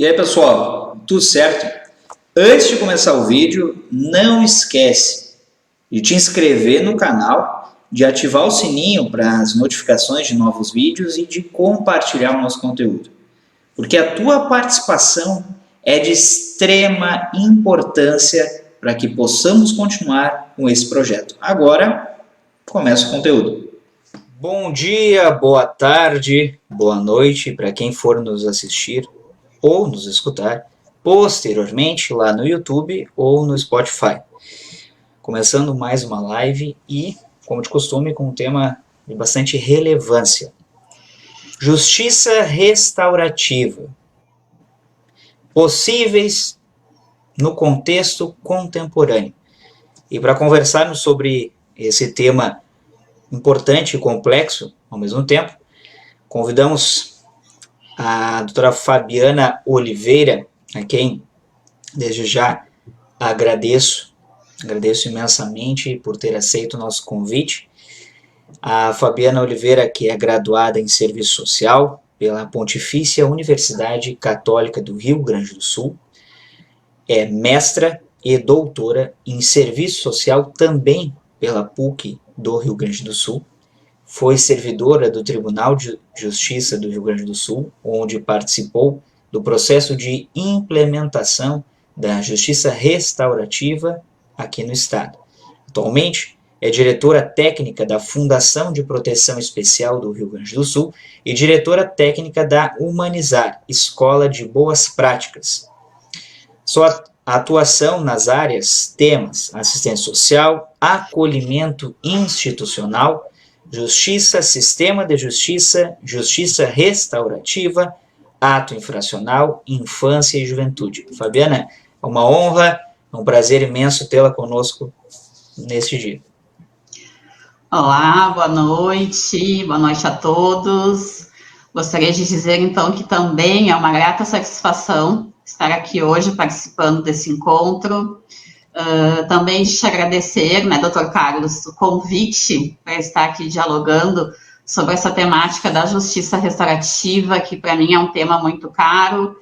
E aí, pessoal, tudo certo? Antes de começar o vídeo, não esquece de te inscrever no canal, de ativar o sininho para as notificações de novos vídeos e de compartilhar o nosso conteúdo. Porque a tua participação é de extrema importância para que possamos continuar com esse projeto. Agora, começa o conteúdo. Bom dia, boa tarde, boa noite para quem for nos assistir ou nos escutar posteriormente lá no YouTube ou no Spotify. Começando mais uma live e, como de costume, com um tema de bastante relevância. Justiça restaurativa. Possíveis no contexto contemporâneo. E para conversarmos sobre esse tema importante e complexo ao mesmo tempo, convidamos a doutora Fabiana Oliveira, a quem desde já agradeço imensamente por ter aceito o nosso convite. A Fabiana Oliveira, que é graduada em Serviço Social pela Pontifícia Universidade Católica do Rio Grande do Sul, é mestra e doutora em Serviço Social também pela PUC do Rio Grande do Sul. Foi servidora do Tribunal de Justiça do Rio Grande do Sul, onde participou do processo de implementação da Justiça Restaurativa aqui no Estado. Atualmente, é diretora técnica da Fundação de Proteção Especial do Rio Grande do Sul e diretora técnica da Humanizar, Escola de Boas Práticas. Sua atuação nas áreas, temas, assistência social, acolhimento institucional, justiça, sistema de justiça, justiça restaurativa, ato infracional, infância e juventude. Fabiana, é uma honra, é um prazer imenso tê-la conosco neste dia. Olá, boa noite a todos. Gostaria de dizer, então, que também é uma grata satisfação estar aqui hoje participando desse encontro. Também de te agradecer, né, Dr. Carlos, o convite para estar aqui dialogando sobre essa temática da justiça restaurativa, que para mim é um tema muito caro.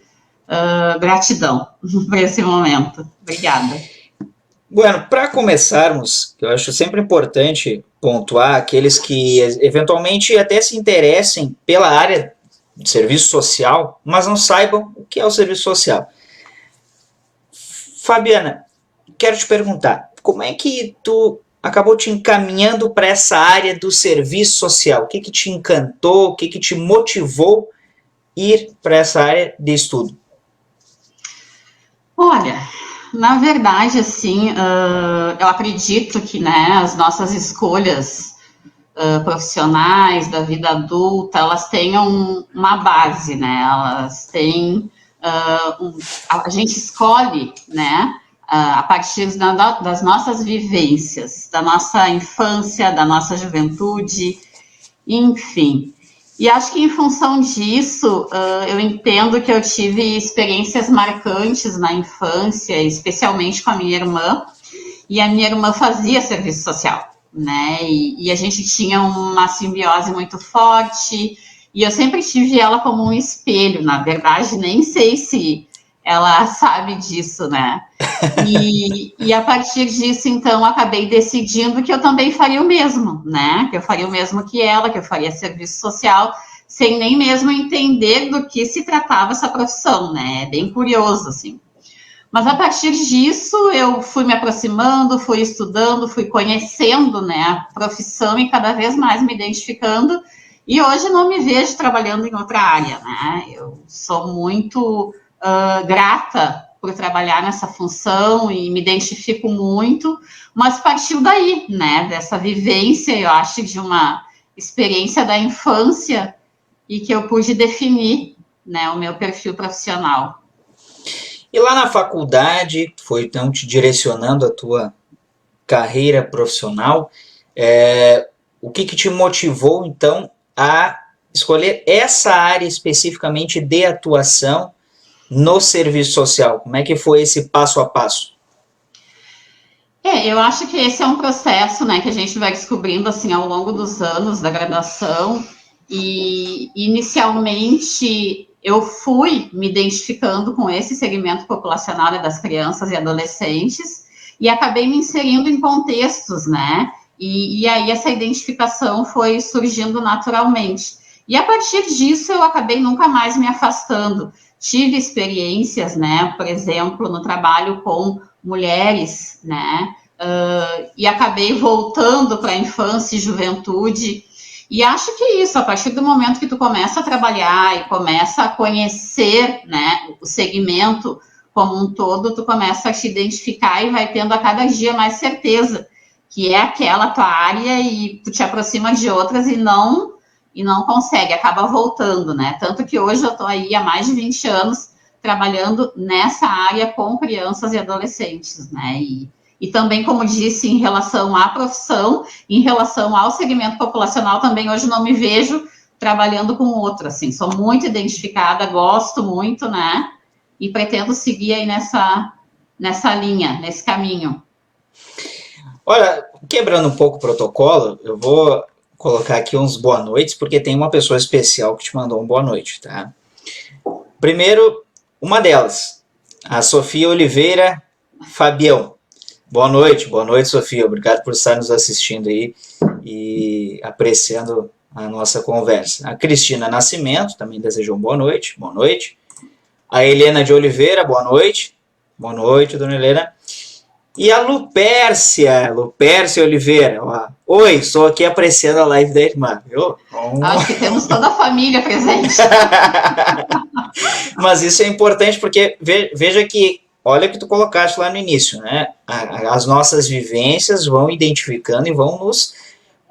Gratidão por esse momento. Obrigada. Bueno, para começarmos, eu acho sempre importante pontuar aqueles que eventualmente até se interessem pela área de serviço social, mas não saibam o que é o serviço social. Fabiana, quero te perguntar, como é que tu acabou te encaminhando para essa área do serviço social? O que te encantou, o que te motivou ir para essa área de estudo? Olha, na verdade, assim, eu acredito que, né, as nossas escolhas profissionais da vida adulta, elas tenham uma base, né, elas têm, a gente escolhe, né, a partir das nossas vivências, da nossa infância, da nossa juventude, enfim. E acho que em função disso, eu entendo que eu tive experiências marcantes na infância, especialmente com a minha irmã, e a minha irmã fazia serviço social, né? E a gente tinha uma simbiose muito forte, e eu sempre tive ela como um espelho, na verdade, nem sei se ela sabe disso, né? E a partir disso, então, acabei decidindo que eu também faria o mesmo, né? Que eu faria o mesmo que ela, que eu faria serviço social, sem nem mesmo entender do que se tratava essa profissão, né? É bem curioso, assim. Mas a partir disso, eu fui me aproximando, fui estudando, fui conhecendo, né, a profissão e cada vez mais me identificando. E hoje não me vejo trabalhando em outra área, né? Eu sou muito grata por trabalhar nessa função e me identifico muito, mas partiu daí, né, dessa vivência, eu acho, de uma experiência da infância e que eu pude definir, né, o meu perfil profissional. E lá na faculdade, foi então te direcionando a tua carreira profissional, o que te motivou então a escolher essa área especificamente de atuação no serviço social? Como é que foi esse passo a passo? Eu acho que esse é um processo, né, que a gente vai descobrindo assim ao longo dos anos da graduação. E inicialmente eu fui me identificando com esse segmento populacional, né, das crianças e adolescentes, e acabei me inserindo em contextos, né? E aí essa identificação foi surgindo naturalmente. E a partir disso eu acabei nunca mais me afastando. Tive experiências, né? Por exemplo, no trabalho com mulheres, né? E acabei voltando para a infância e juventude. E acho que isso, a partir do momento que tu começa a trabalhar e começa a conhecer, né, o segmento como um todo, tu começa a te identificar e vai tendo a cada dia mais certeza que é aquela tua área e tu te aproxima de outras e não consegue, acaba voltando, né? Tanto que hoje eu tô aí há mais de 20 anos trabalhando nessa área com crianças e adolescentes, né? E também, como disse, em relação à profissão, em relação ao segmento populacional, também hoje não me vejo trabalhando com outro, assim, sou muito identificada, gosto muito, né? E pretendo seguir aí nessa linha, nesse caminho. Olha, quebrando um pouco o protocolo, eu vou colocar aqui uns boa noites, porque tem uma pessoa especial que te mandou um boa noite, tá? Primeiro, uma delas, a Sofia Oliveira Fabião. Boa noite, Sofia. Obrigado por estar nos assistindo aí e apreciando a nossa conversa. A Cristina Nascimento também desejou boa noite. Boa noite. A Helena de Oliveira, boa noite. Boa noite, dona Helena. E a Lupércia Oliveira. Ó. Oi, estou aqui apreciando a live da irmã, viu? Acho que temos toda a família presente. Mas isso é importante porque veja que, olha o que tu colocaste lá no início, né? As nossas vivências vão identificando e vão nos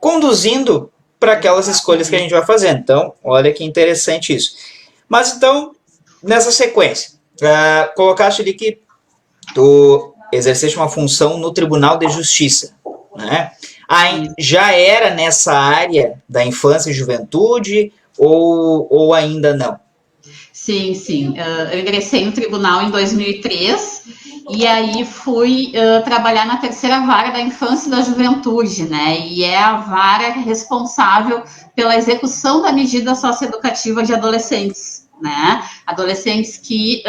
conduzindo para aquelas escolhas que a gente vai fazendo. Então, olha que interessante isso. Mas então, nessa sequência, colocaste ali que tu exerceste uma função no Tribunal de Justiça, né? Já era nessa área da infância e juventude ou ainda não? Sim, sim. Eu ingressei no tribunal em 2003 e aí fui trabalhar na terceira vara da infância e da juventude, né? E é a vara responsável pela execução da medida socioeducativa de adolescentes, né? Adolescentes que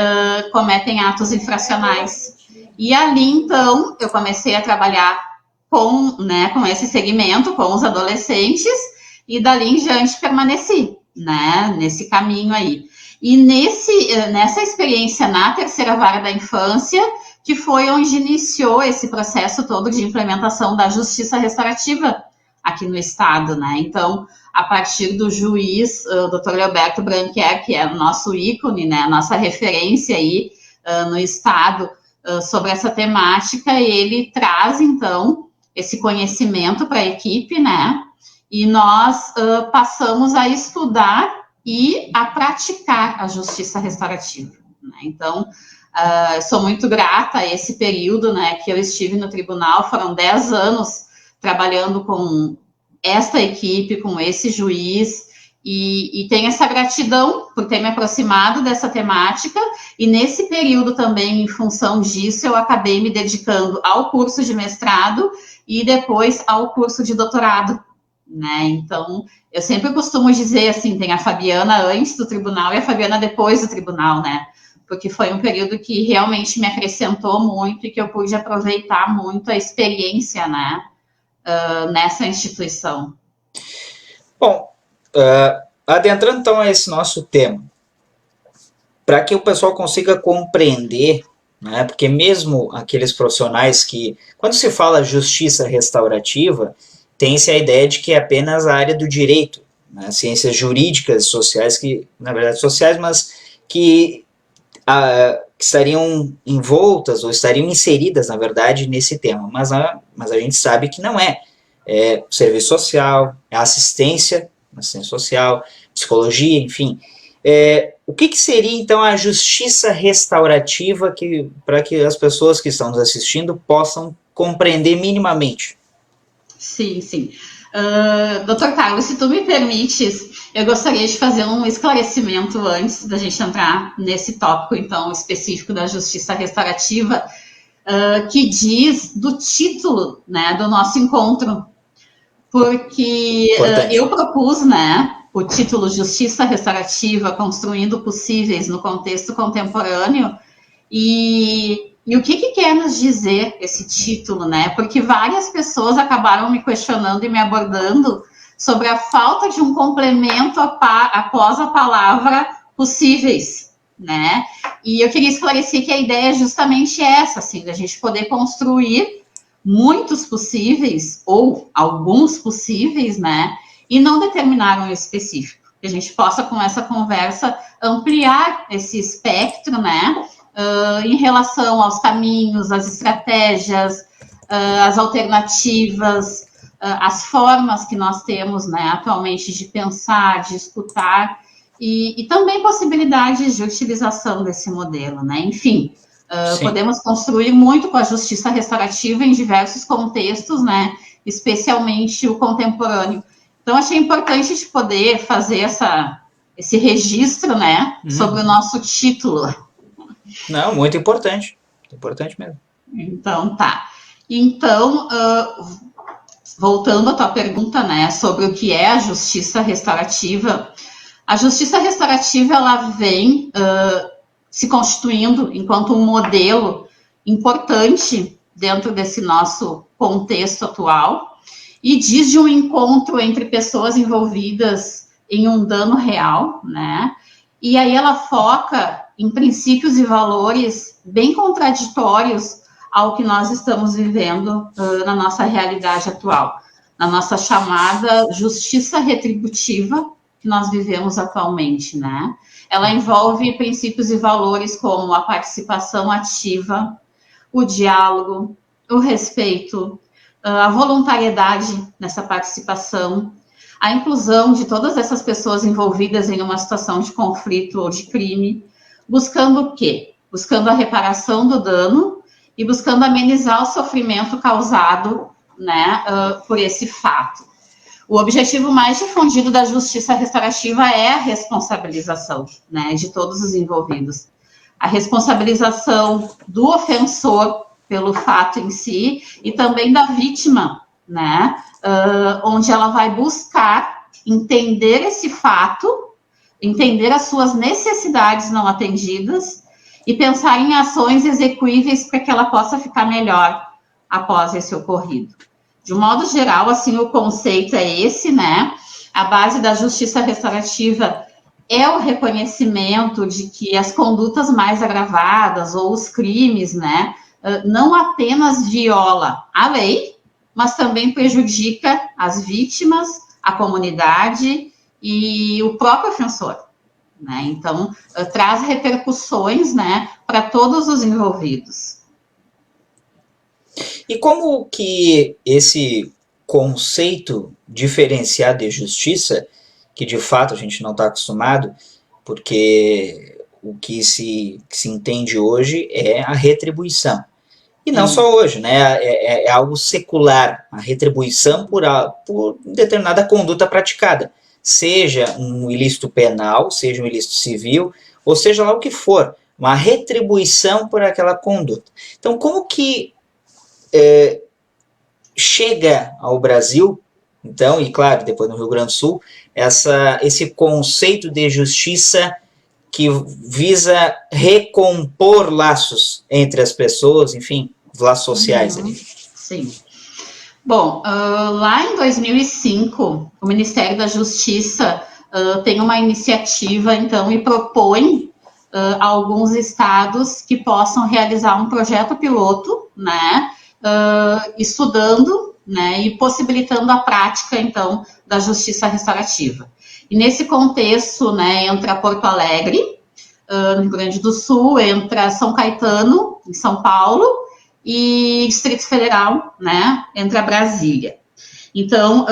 cometem atos infracionais. E ali, então, eu comecei a trabalhar com esse segmento, com os adolescentes, e dali em diante permaneci, né? Nesse caminho aí. E nessa experiência na terceira vara da infância, que foi onde iniciou esse processo todo de implementação da justiça restaurativa aqui no estado, né? Então, a partir do juiz, o Dr. Leoberto Branquer, que é o nosso ícone, né, a nossa referência aí no estado sobre essa temática, ele traz, então, esse conhecimento para a equipe, né? E nós passamos a estudar e a praticar a justiça restaurativa, né? Então, sou muito grata a esse período, né, que eu estive no tribunal, foram 10 anos trabalhando com esta equipe, com esse juiz, e tenho essa gratidão por ter me aproximado dessa temática, e nesse período também, em função disso, eu acabei me dedicando ao curso de mestrado e depois ao curso de doutorado, né? Então, eu sempre costumo dizer assim, tem a Fabiana antes do tribunal e a Fabiana depois do tribunal, né? Porque foi um período que realmente me acrescentou muito e que eu pude aproveitar muito a experiência, né? Nessa instituição. Bom, adentrando então a esse nosso tema, para que o pessoal consiga compreender, né? Porque mesmo aqueles profissionais que, quando se fala justiça restaurativa, tem-se a ideia de que é apenas a área do direito, né? Ciências jurídicas, sociais, que, na verdade, sociais, mas que estariam envoltas ou estariam inseridas, na verdade, nesse tema. Mas a gente sabe que não é. É serviço social, é assistência social, psicologia, enfim. O que seria, então, a justiça restaurativa para que as pessoas que estão nos assistindo possam compreender minimamente? Sim, sim. Dr. Carlos, se tu me permites, eu gostaria de fazer um esclarecimento antes da gente entrar nesse tópico, então, específico da justiça restaurativa, que diz do título, né, do nosso encontro, porque eu propus, né, o título Justiça Restaurativa, Construindo Possíveis no Contexto Contemporâneo, e o que quer nos dizer esse título, né? Porque várias pessoas acabaram me questionando e me abordando sobre a falta de um complemento após a palavra possíveis, né? E eu queria esclarecer que a ideia é justamente essa, assim, da gente poder construir muitos possíveis, ou alguns possíveis, né? E não determinar um específico. Que a gente possa, com essa conversa, ampliar esse espectro, né? Em relação aos caminhos, às estratégias, às alternativas, as formas que nós temos, né, atualmente de pensar, de escutar, e também possibilidades de utilização desse modelo, né? Enfim, podemos construir muito com a justiça restaurativa em diversos contextos, né? Especialmente o contemporâneo. Então, achei importante de poder fazer esse registro, né, sobre o nosso título. Não, muito importante. Importante mesmo. Então, tá. Então, voltando à tua pergunta, né, sobre o que é a justiça restaurativa, a justiça restaurativa, ela vem se constituindo enquanto um modelo importante dentro desse nosso contexto atual e diz de um encontro entre pessoas envolvidas em um dano real, né, e aí ela foca em princípios e valores bem contraditórios ao que nós estamos vivendo na nossa realidade atual, na nossa chamada justiça retributiva que nós vivemos atualmente, né? Ela envolve princípios e valores como a participação ativa, o diálogo, o respeito, a voluntariedade nessa participação, a inclusão de todas essas pessoas envolvidas em uma situação de conflito ou de crime, buscando o quê? Buscando a reparação do dano e buscando amenizar o sofrimento causado, né, por esse fato. O objetivo mais difundido da justiça restaurativa é a responsabilização, né, de todos os envolvidos. A responsabilização do ofensor pelo fato em si e também da vítima, né, onde ela vai buscar entender esse fato, entender as suas necessidades não atendidas e pensar em ações execuíveis para que ela possa ficar melhor após esse ocorrido. De um modo geral, assim, o conceito é esse, né? A base da justiça restaurativa é o reconhecimento de que as condutas mais agravadas ou os crimes, né, não apenas viola a lei, mas também prejudica as vítimas, a comunidade e o próprio ofensor, né? Então, traz repercussões, né, para todos os envolvidos. E como que esse conceito diferenciado de justiça, que de fato a gente não está acostumado, porque o que se entende hoje é a retribuição. E não só hoje, né? É algo secular, a retribuição por determinada conduta praticada. Seja um ilícito penal, seja um ilícito civil, ou seja lá o que for, uma retribuição por aquela conduta. Então, como que chega ao Brasil, então, e claro, depois no Rio Grande do Sul, esse conceito de justiça que visa recompor laços entre as pessoas, enfim, os laços sociais ali. Sim. Bom, lá em 2005, o Ministério da Justiça tem uma iniciativa, então, e propõe a alguns estados que possam realizar um projeto piloto, né, estudando, né, e possibilitando a prática, então, da justiça restaurativa. E nesse contexto, né, entra Porto Alegre, no Rio Grande do Sul, entra São Caetano, em São Paulo, e Distrito Federal, né, entra Brasília. Então,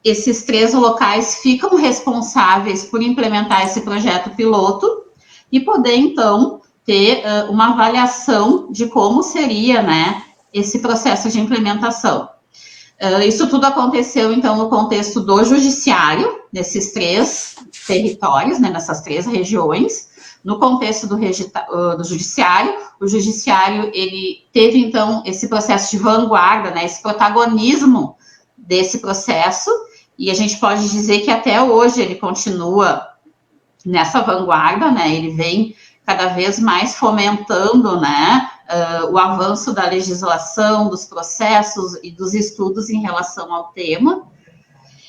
esses 3 locais ficam responsáveis por implementar esse projeto piloto e poder, então, ter uma avaliação de como seria, né, esse processo de implementação. Isso tudo aconteceu, então, no contexto do judiciário, nesses 3 territórios, né, nessas 3 regiões. No contexto do judiciário, o judiciário, ele teve, então, esse processo de vanguarda, né, esse protagonismo desse processo, e a gente pode dizer que até hoje ele continua nessa vanguarda, né? Ele vem cada vez mais fomentando, né, o avanço da legislação, dos processos e dos estudos em relação ao tema,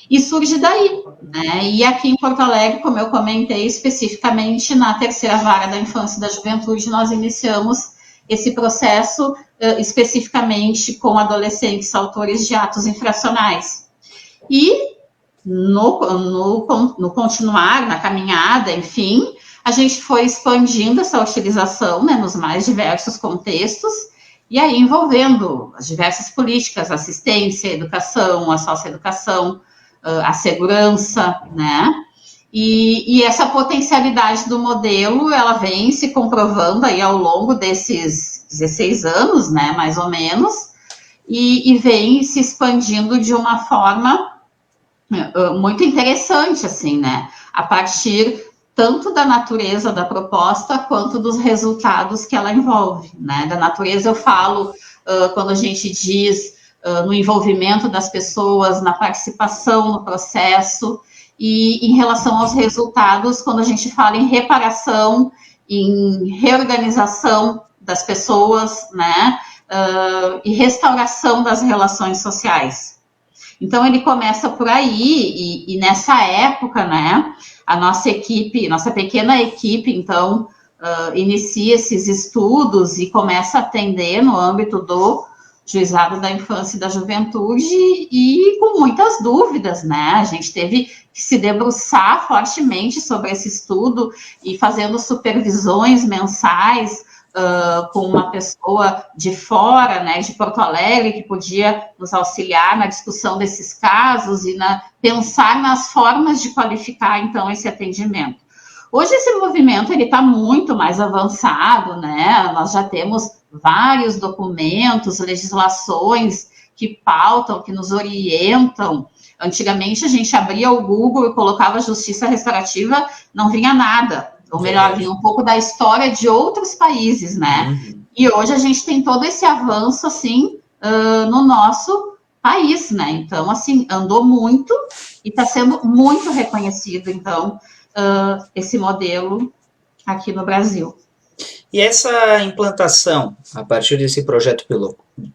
e surge daí, né? E aqui em Porto Alegre, como eu comentei, especificamente na terceira vara da infância e da juventude, nós iniciamos esse processo especificamente com adolescentes autores de atos infracionais. E no continuar, na caminhada, enfim, a gente foi expandindo essa utilização, né, nos mais diversos contextos, e aí envolvendo as diversas políticas, assistência, educação, a socioeducação, a segurança, né? E essa potencialidade do modelo, ela vem se comprovando aí ao longo desses 16 anos, né, mais ou menos, e vem se expandindo de uma forma muito interessante, assim, né, a partir tanto da natureza da proposta, quanto dos resultados que ela envolve, né. Da natureza eu falo quando a gente diz no envolvimento das pessoas, na participação no processo, e em relação aos resultados, quando a gente fala em reparação, em reorganização das pessoas, né, e restauração das relações sociais. Então, ele começa por aí, e nessa época, né, a nossa equipe, nossa pequena equipe, então, inicia esses estudos e começa a atender no âmbito do Juizado da Infância e da Juventude, e com muitas dúvidas, né? A gente teve que se debruçar fortemente sobre esse estudo e fazendo supervisões mensais com uma pessoa de fora, né, de Porto Alegre, que podia nos auxiliar na discussão desses casos e pensar nas formas de qualificar, então, esse atendimento. Hoje esse movimento ele está muito mais avançado, né? Nós já temos vários documentos, legislações que pautam, que nos orientam. Antigamente a gente abria o Google e colocava justiça restaurativa, não vinha nada. Ou melhor, vinha um pouco da história de outros países, né? Uhum. E hoje a gente tem todo esse avanço, assim, no nosso país, né? Então, assim, andou muito e está sendo muito reconhecido, então, esse modelo aqui no Brasil. E essa implantação, a partir desse projeto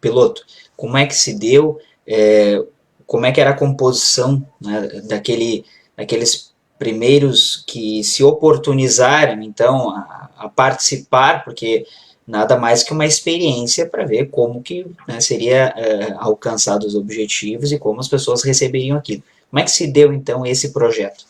piloto, como é que se deu? Como é que era a composição, né, daqueles primeiros que se oportunizaram, então, a participar, porque nada mais que uma experiência para ver como que, né, seria alcançado os objetivos e como as pessoas receberiam aquilo. Como é que se deu, então, esse projeto?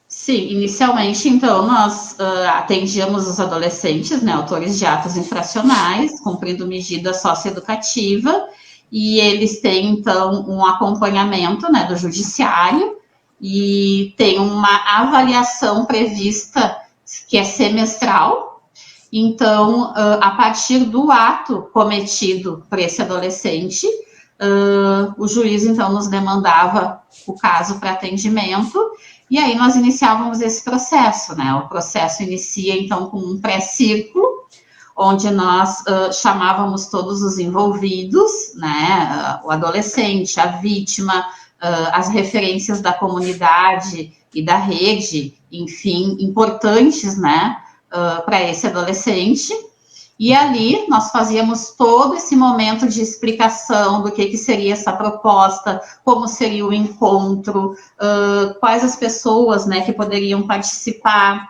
Sim, inicialmente, então, nós atendíamos os adolescentes, né, autores de atos infracionais, cumprindo medida socioeducativa, e eles têm, então, um acompanhamento, né, do judiciário, e tem uma avaliação prevista que é semestral. Então, a partir do ato cometido por esse adolescente, o juiz, então, nos demandava o caso para atendimento, e aí nós iniciávamos esse processo, né? O processo inicia, então, com um pré-círculo, onde nós chamávamos todos os envolvidos, né? O adolescente, a vítima, as referências da comunidade e da rede, enfim, importantes, né? Para esse adolescente. E ali nós fazíamos todo esse momento de explicação do que seria essa proposta, como seria o encontro, quais as pessoas, né, que poderiam participar.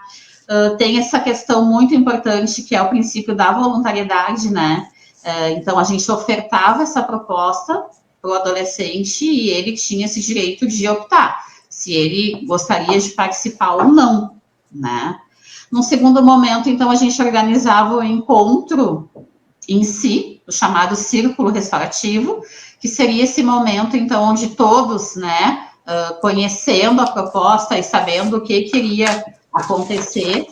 Tem essa questão muito importante que é o princípio da voluntariedade, né? Então a gente ofertava essa proposta para o adolescente e ele tinha esse direito de optar se ele gostaria de participar ou não, né? Num segundo momento, então, a gente organizava o encontro em si, o chamado círculo restaurativo, que seria esse momento, então, onde todos, né, conhecendo a proposta e sabendo o que iria acontecer,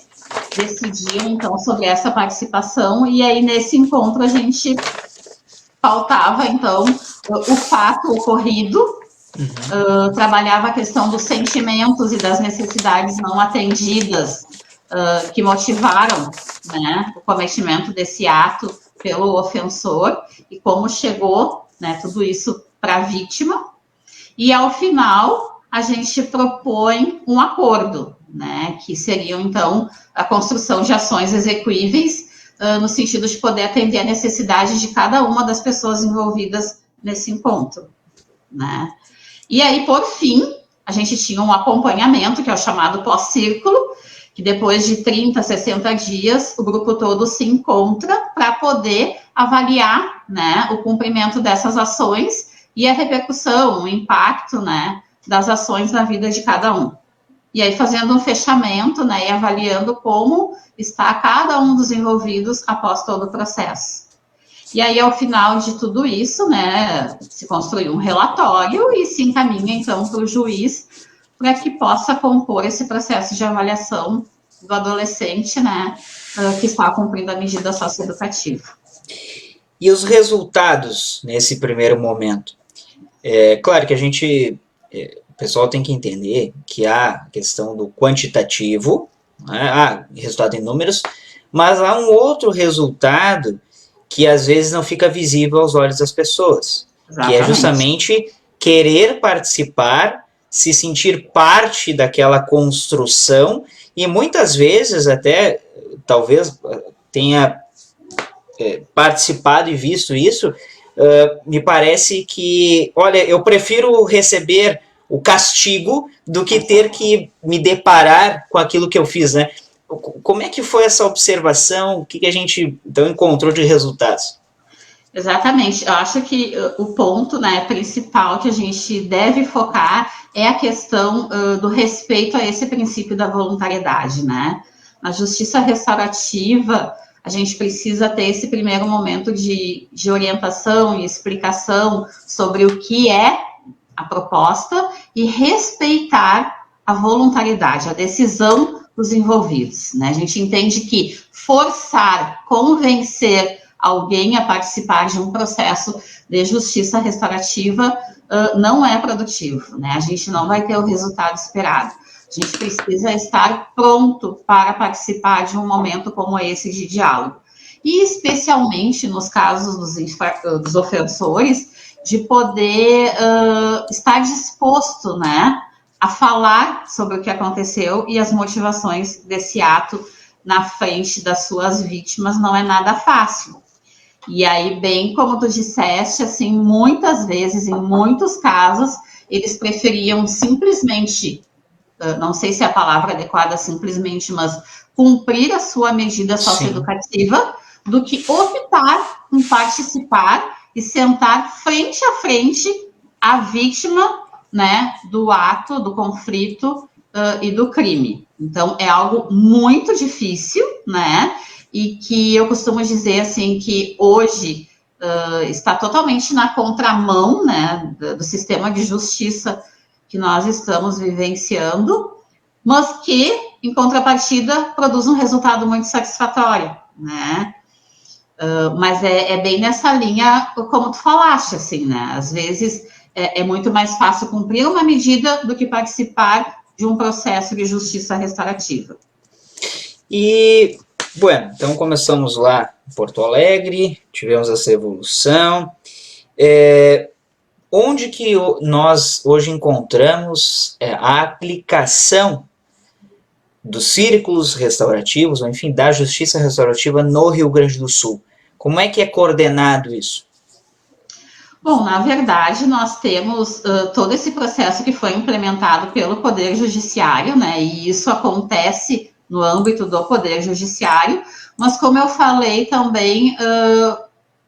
decidiam, então, sobre essa participação, e aí, nesse encontro, a gente pautava, então, o fato ocorrido, trabalhava a questão dos sentimentos e das necessidades não atendidas, que motivaram, né, o cometimento desse ato pelo ofensor e como chegou, né, tudo isso para a vítima. E ao final a gente propõe um acordo, né, que seriam, então, a construção de ações execuíveis, no sentido de poder atender a necessidade de cada uma das pessoas envolvidas nesse encontro, né. E aí, por fim, a gente tinha um acompanhamento, que é o chamado pós-círculo, que depois de 30, 60 dias, o grupo todo se encontra para poder avaliar, né, o cumprimento dessas ações e a repercussão, o impacto, né, das ações na vida de cada um. E aí fazendo um fechamento, né, e avaliando como está cada um dos envolvidos após todo o processo. E aí, ao final de tudo isso, né, se construi um relatório e se encaminha, então, para o juiz, para que possa compor esse processo de avaliação do adolescente, né, que está cumprindo a medida socioeducativa. E os resultados nesse primeiro momento? Claro que o pessoal tem que entender que há a questão do quantitativo, né, há resultado em números, mas há um outro resultado que às vezes não fica visível aos olhos das pessoas, Exatamente. Que é justamente querer participar, se sentir parte daquela construção e muitas vezes até, talvez tenha participado e visto isso, me parece que, olha, eu prefiro receber o castigo do que ter que me deparar com aquilo que eu fiz, né? Como é que foi essa observação? O que a gente, então, encontrou de resultados? Exatamente. Eu acho que o ponto, né, principal que a gente deve focar é a questão do respeito a esse princípio da voluntariedade, né? Na justiça restaurativa, a gente precisa ter esse primeiro momento de orientação e explicação sobre o que é a proposta e respeitar a voluntariedade, a decisão dos envolvidos, né? A gente entende que forçar, convencer alguém a participar de um processo de justiça restaurativa não é produtivo, né? A gente não vai ter o resultado esperado. A gente precisa estar pronto para participar de um momento como esse de diálogo. E especialmente nos casos dos ofensores, de poder estar disposto, né, a falar sobre o que aconteceu e as motivações desse ato na frente das suas vítimas não é nada fácil. E aí, bem como tu disseste, assim, muitas vezes, em muitos casos, eles preferiam simplesmente, não sei se é a palavra adequada simplesmente, mas cumprir a sua medida socioeducativa, do que optar em participar e sentar frente a frente a vítima, né, do ato, do conflito e do crime. Então, é algo muito difícil, né, e que eu costumo dizer, assim, que hoje está totalmente na contramão, né, do sistema de justiça que nós estamos vivenciando, mas que, em contrapartida, produz um resultado muito satisfatório, né. Mas é bem nessa linha, como tu falaste, assim, né, às vezes é muito mais fácil cumprir uma medida do que participar de um processo de justiça restaurativa. E, bueno, então começamos lá em Porto Alegre, tivemos essa evolução. Onde que nós hoje encontramos a aplicação dos círculos restaurativos, ou enfim, da justiça restaurativa no Rio Grande do Sul? Como é que é coordenado isso? Bom, na verdade, nós temos todo esse processo que foi implementado pelo Poder Judiciário, né, e isso acontece no âmbito do Poder Judiciário, mas como eu falei também,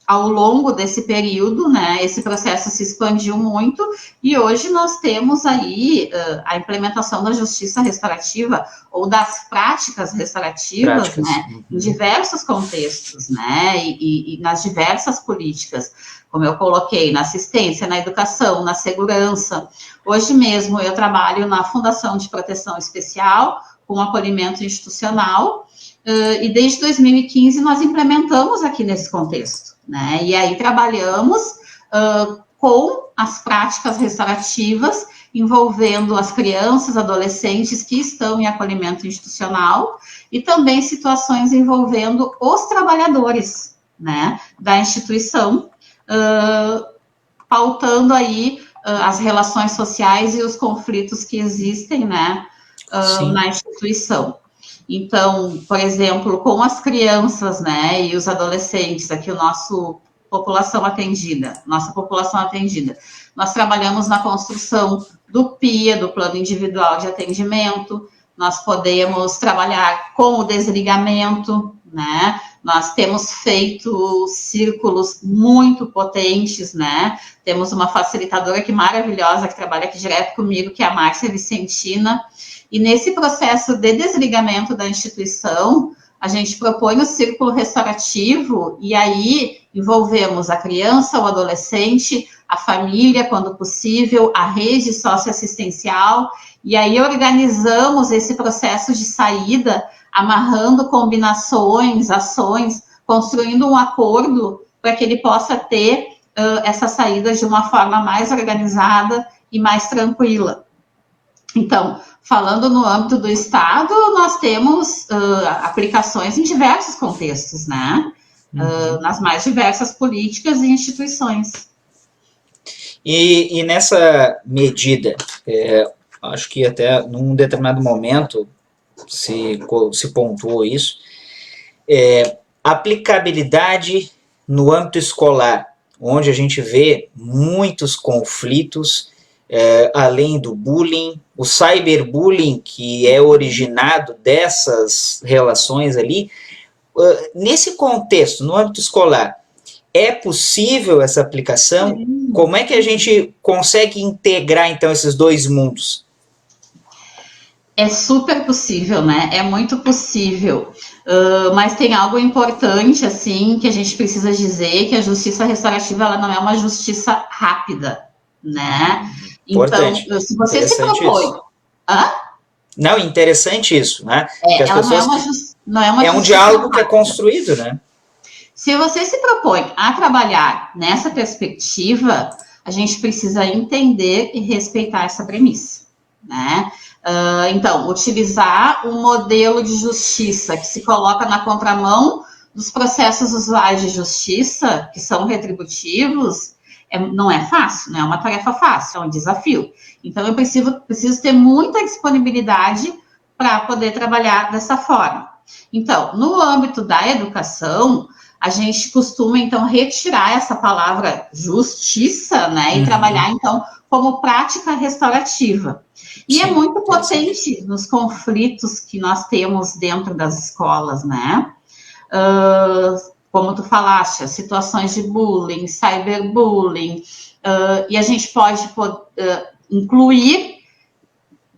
ao longo desse período, né, esse processo se expandiu muito e hoje nós temos aí a implementação da justiça restaurativa ou das práticas restaurativas, né, em diversos contextos, né, e nas diversas políticas, como eu coloquei, na assistência, na educação, na segurança. Hoje mesmo eu trabalho na Fundação de Proteção Especial, com acolhimento institucional, e desde 2015 nós implementamos aqui nesse contexto, né? E aí trabalhamos com as práticas restaurativas envolvendo as crianças, adolescentes que estão em acolhimento institucional e também situações envolvendo os trabalhadores, né, da instituição, pautando aí as relações sociais e os conflitos que existem, né, na instituição. Então, por exemplo, com as crianças, né, e os adolescentes, aqui nossa população atendida, nós trabalhamos na construção do PIA, do Plano Individual de Atendimento, nós podemos trabalhar com o desligamento, né, nós temos feito círculos muito potentes, né, temos uma facilitadora aqui maravilhosa, que trabalha aqui direto comigo, que é a Márcia Vicentina, e nesse processo de desligamento da instituição, a gente propõe o círculo restaurativo, e aí envolvemos a criança, o adolescente, a família, quando possível, a rede socioassistencial, e aí organizamos esse processo de saída, amarrando combinações, ações, construindo um acordo para que ele possa ter essa saída de uma forma mais organizada e mais tranquila. Então, falando no âmbito do Estado, nós temos aplicações em diversos contextos, né? Nas mais diversas políticas e instituições. E nessa medida, acho que até num determinado momento se pontuou isso, aplicabilidade no âmbito escolar, onde a gente vê muitos conflitos, além do bullying, o cyberbullying, que é originado dessas relações ali. Nesse contexto, no âmbito escolar, é possível essa aplicação? Como é que a gente consegue integrar, então, esses dois mundos? É super possível, né? É muito possível. Mas tem algo importante, assim, que a gente precisa dizer, que a justiça restaurativa, ela não é uma justiça rápida, né? Importante. Então, se você se propõe... Não, interessante isso, né? Ela não é uma é um diálogo que é construído, né? Se você se propõe a trabalhar nessa perspectiva, a gente precisa entender e respeitar essa premissa, né? Então, utilizar um modelo de justiça que se coloca na contramão dos processos usuais de justiça, que são retributivos, não é fácil, não é uma tarefa fácil, é um desafio. Então, eu preciso ter muita disponibilidade para poder trabalhar dessa forma. Então, no âmbito da educação, a gente costuma, então, retirar essa palavra justiça, né, e trabalhar, então, como prática restaurativa. E é muito potente nos conflitos que nós temos dentro das escolas, né? Como tu falaste, as situações de bullying, cyberbullying, e a gente pode incluir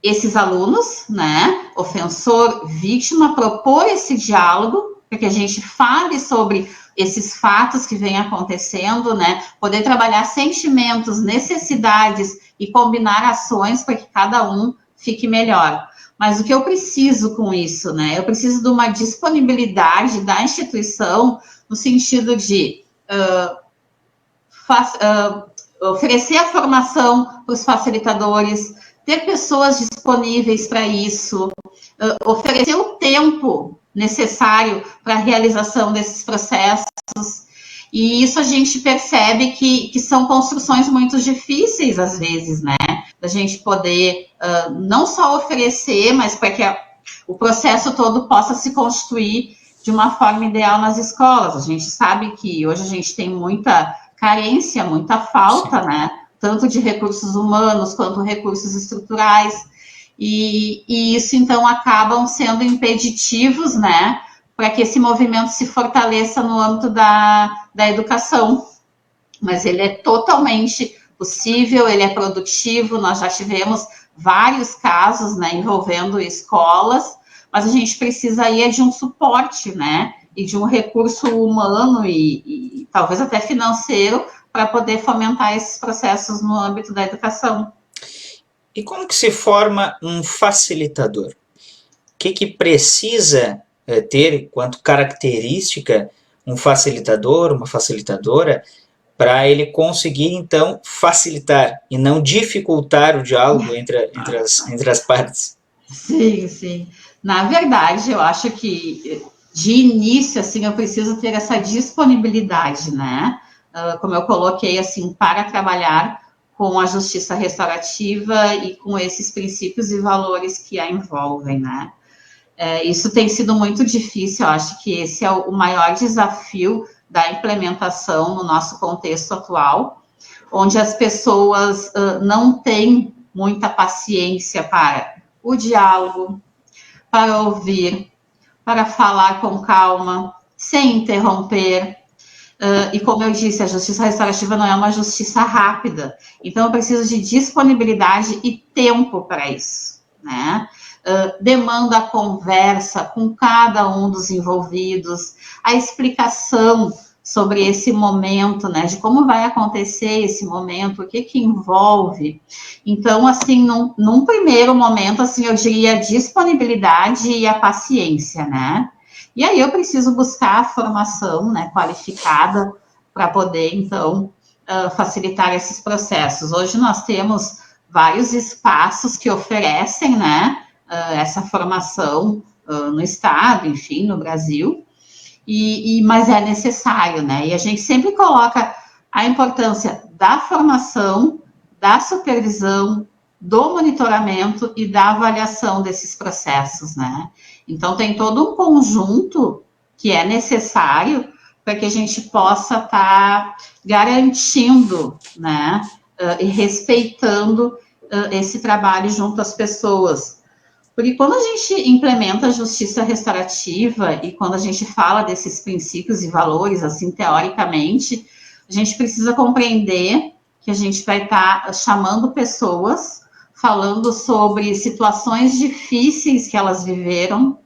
esses alunos, né, ofensor, vítima, propor esse diálogo, para que a gente fale sobre esses fatos que vêm acontecendo, né, poder trabalhar sentimentos, necessidades e combinar ações para que cada um fique melhor. Mas o que eu preciso com isso, né, eu preciso de uma disponibilidade da instituição no sentido de oferecer a formação para os facilitadores, ter pessoas disponíveis para isso, oferecer o tempo necessário para a realização desses processos, e isso a gente percebe que são construções muito difíceis, às vezes, né, da gente poder não só oferecer, mas para que o processo todo possa se constituir de uma forma ideal nas escolas. A gente sabe que hoje a gente tem muita carência, muita falta, né, tanto de recursos humanos quanto recursos estruturais, e isso, então, acabam sendo impeditivos, né, para que esse movimento se fortaleça no âmbito da educação. Mas ele é totalmente possível, ele é produtivo, nós já tivemos vários casos, né, envolvendo escolas, mas a gente precisa aí de um suporte, né, e de um recurso humano e talvez até financeiro para poder fomentar esses processos no âmbito da educação. E como que se forma um facilitador? O que precisa ter quanto característica um facilitador, uma facilitadora, para ele conseguir, então, facilitar e não dificultar o diálogo entre as partes? Sim, sim. Na verdade, eu acho que, de início, assim, eu preciso ter essa disponibilidade, né? Como eu coloquei, assim, para trabalhar com a justiça restaurativa e com esses princípios e valores que a envolvem, né? Isso tem sido muito difícil, eu acho que esse é o maior desafio da implementação no nosso contexto atual, onde as pessoas não têm muita paciência para o diálogo, para ouvir, para falar com calma, sem interromper. E como eu disse, a justiça restaurativa não é uma justiça rápida, então eu preciso de disponibilidade e tempo para isso, né? Demanda a conversa com cada um dos envolvidos, a explicação sobre esse momento, né, de como vai acontecer esse momento, o que envolve. Então, assim, num primeiro momento, assim, eu diria a disponibilidade e a paciência, né? E aí eu preciso buscar a formação, né, qualificada para poder, então, facilitar esses processos. Hoje nós temos vários espaços que oferecem, né, essa formação no Estado, enfim, no Brasil, mas é necessário, né? E a gente sempre coloca a importância da formação, da supervisão, do monitoramento e da avaliação desses processos, né? Então, tem todo um conjunto que é necessário para que a gente possa estar garantindo, né, e respeitando esse trabalho junto às pessoas. Porque quando a gente implementa a justiça restaurativa e quando a gente fala desses princípios e valores, assim, teoricamente, a gente precisa compreender que a gente vai estar chamando pessoas, falando sobre situações difíceis que elas viveram,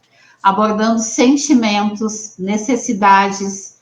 abordando sentimentos, necessidades,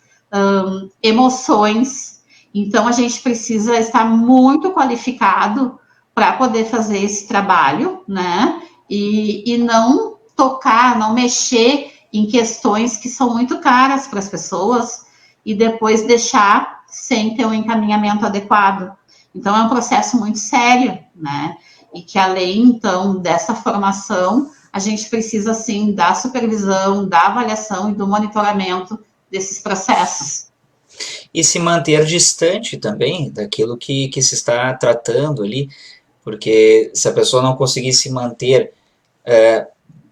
emoções. Então, a gente precisa estar muito qualificado para poder fazer esse trabalho, né? E não tocar, não mexer em questões que são muito caras para as pessoas e depois deixar sem ter um encaminhamento adequado. Então, é um processo muito sério, né? E que, além, então, dessa formação, a gente precisa, sim, da supervisão, da avaliação e do monitoramento desses processos. E se manter distante também daquilo que se está tratando ali, porque se a pessoa não conseguir se manter,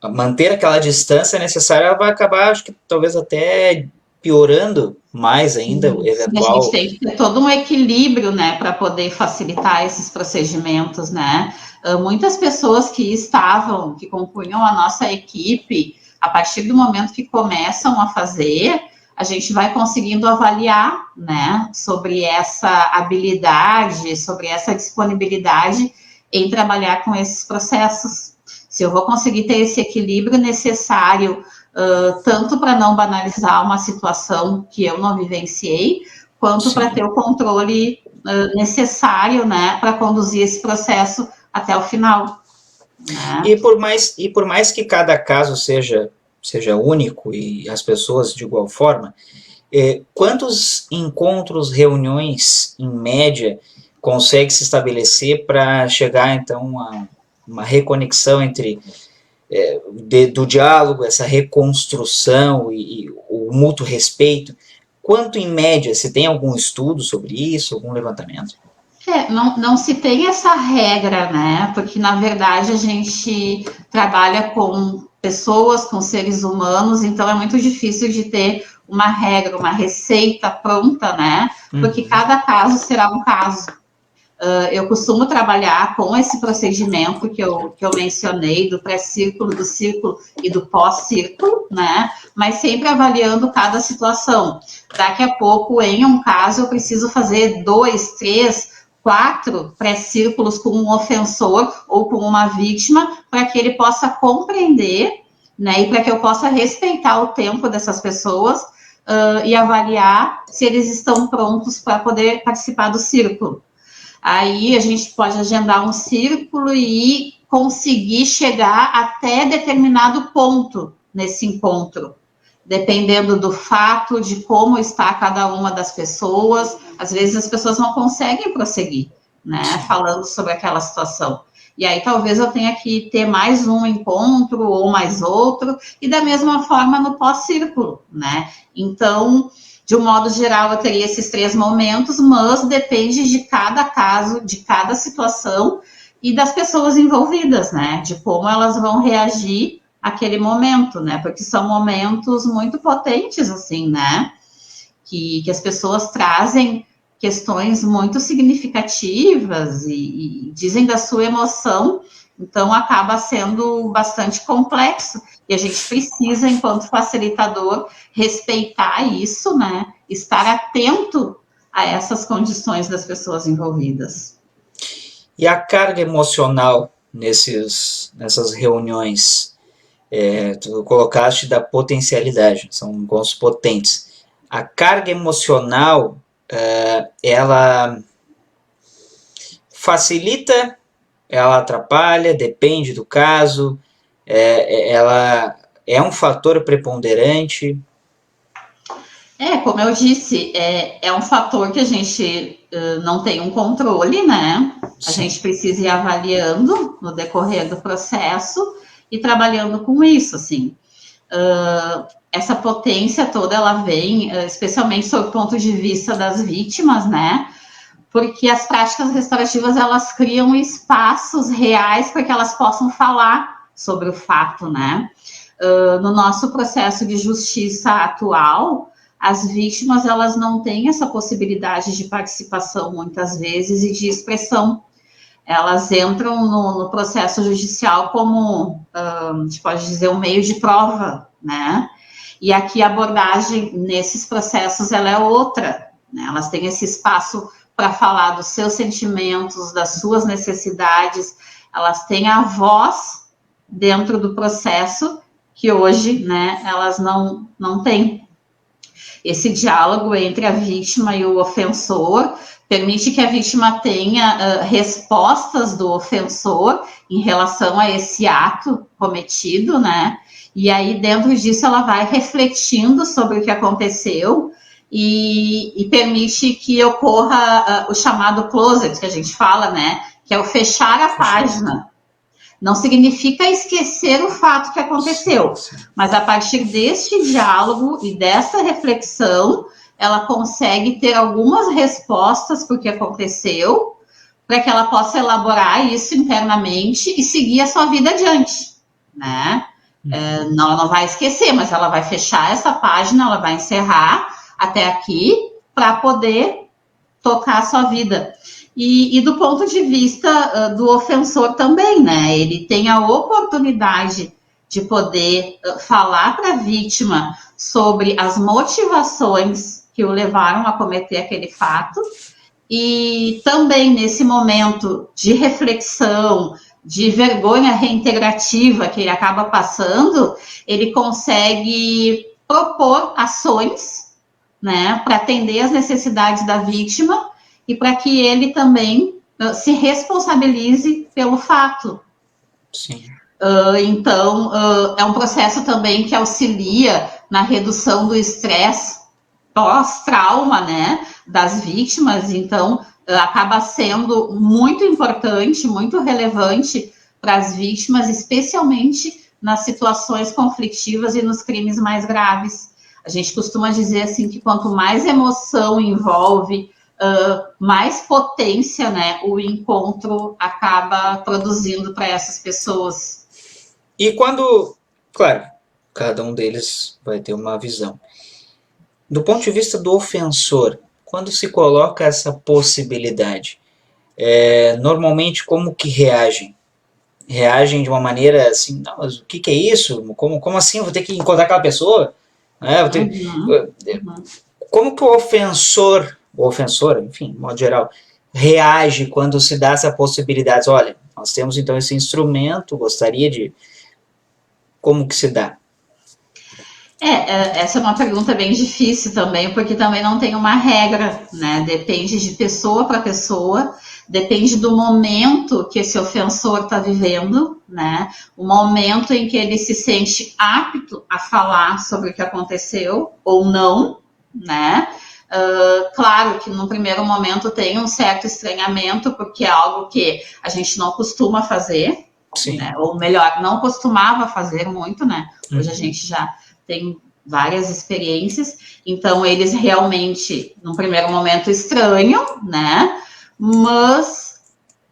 manter aquela distância necessária, ela vai acabar, acho que talvez até piorando mais ainda o eventual. A gente tem que ter todo um equilíbrio, né, para poder facilitar esses procedimentos, né? Muitas pessoas que compunham a nossa equipe, a partir do momento que começam a fazer, a gente vai conseguindo avaliar, né, sobre essa habilidade, sobre essa disponibilidade em trabalhar com esses processos. Se eu vou conseguir ter esse equilíbrio necessário, tanto para não banalizar uma situação que eu não vivenciei, quanto para ter o controle necessário, né, para conduzir esse processo até o final. Né? E por mais que cada caso seja único e as pessoas de igual forma, quantos encontros, reuniões, em média, consegue se estabelecer para chegar, então, a uma reconexão entre do diálogo, essa reconstrução e o mútuo respeito? Quanto, em média, se tem algum estudo sobre isso, algum levantamento? Não se tem essa regra, né? Porque, na verdade, a gente trabalha com pessoas, com seres humanos, então é muito difícil de ter uma regra, uma receita pronta, né? Porque cada caso será um caso. Eu costumo trabalhar com esse procedimento que eu mencionei, do pré-círculo, do círculo e do pós-círculo, né? Mas sempre avaliando cada situação. Daqui a pouco, em um caso, eu preciso fazer 2, 3, 4 pré-círculos com um ofensor ou com uma vítima, para que ele possa compreender, né? E para que eu possa respeitar o tempo dessas pessoas e avaliar se eles estão prontos para poder participar do círculo. Aí a gente pode agendar um círculo e conseguir chegar até determinado ponto nesse encontro, dependendo do fato, de como está cada uma das pessoas. Às vezes as pessoas não conseguem prosseguir, né, falando sobre aquela situação. E aí talvez eu tenha que ter mais um encontro ou mais outro, e da mesma forma no pós-círculo, né? Então, de um modo geral, eu teria esses 3 momentos, mas depende de cada caso, de cada situação e das pessoas envolvidas, né? De como elas vão reagir àquele momento, né? Porque são momentos muito potentes, assim, né? Que as pessoas trazem questões muito significativas e dizem da sua emoção, então acaba sendo bastante complexo. E a gente precisa, enquanto facilitador, respeitar isso, né? Estar atento a essas condições das pessoas envolvidas. E a carga emocional nessas reuniões, tu colocaste da potencialidade, são encontros potentes. A carga emocional, ela facilita, ela atrapalha, depende do caso, ela é um fator preponderante. Como eu disse, é um fator que a gente não tem um controle, né? A gente precisa ir avaliando no decorrer do processo e trabalhando com isso, assim. Essa potência toda, ela vem especialmente sob o ponto de vista das vítimas, né? Porque as práticas restaurativas, elas criam espaços reais para que elas possam falar sobre o fato, né? No nosso processo de justiça atual, as vítimas, elas não têm essa possibilidade de participação, muitas vezes, e de expressão. Elas entram no processo judicial como, a gente pode dizer, um meio de prova, né? E aqui a abordagem nesses processos, ela é outra, né? Elas têm esse espaço para falar dos seus sentimentos, das suas necessidades, elas têm a voz dentro do processo que hoje, né, elas não têm. Esse diálogo entre a vítima e o ofensor permite que a vítima tenha respostas do ofensor em relação a esse ato cometido, né? E aí, dentro disso, ela vai refletindo sobre o que aconteceu e permite que ocorra o chamado closet, que a gente fala, né? Que é o fechar a página. Não significa esquecer o fato que aconteceu, mas a partir deste diálogo e dessa reflexão, ela consegue ter algumas respostas para o que aconteceu, para que ela possa elaborar isso internamente e seguir a sua vida adiante, né? Não, ela não vai esquecer, mas ela vai fechar essa página, ela vai encerrar até aqui para poder tocar a sua vida. E do ponto de vista do ofensor também, né? Ele tem a oportunidade de poder falar para a vítima sobre as motivações que o levaram a cometer aquele fato e também nesse momento de reflexão, de vergonha reintegrativa que ele acaba passando, ele consegue propor ações, né, para atender as necessidades da vítima e para que ele também se responsabilize pelo fato. Sim. Então, é um processo também que auxilia na redução do estresse pós-trauma, né, das vítimas. Então, acaba sendo muito importante, muito relevante para as vítimas, especialmente nas situações conflitivas e nos crimes mais graves. A gente costuma dizer assim que quanto mais emoção envolve, mais potência, né, o encontro acaba produzindo para essas pessoas. E quando, claro, cada um deles vai ter uma visão. Do ponto de vista do ofensor, quando se coloca essa possibilidade, normalmente como que reagem? Reagem de uma maneira assim, não, mas o que é isso? Como assim eu vou ter que encontrar aquela pessoa? Como que o ofensor, enfim, de modo geral, reage quando se dá essa possibilidade? Olha, nós temos então esse instrumento, gostaria de... Como que se dá? Essa é uma pergunta bem difícil também, porque também não tem uma regra, né? Depende de pessoa para pessoa, depende do momento que esse ofensor está vivendo, né? O momento em que ele se sente apto a falar sobre o que aconteceu ou não, né? Claro que no primeiro momento tem um certo estranhamento, porque é algo que a gente não costuma fazer, né? Ou melhor, não costumava fazer muito, né? Hoje a gente já tem várias experiências, então eles realmente, num primeiro momento, estranham, né? Mas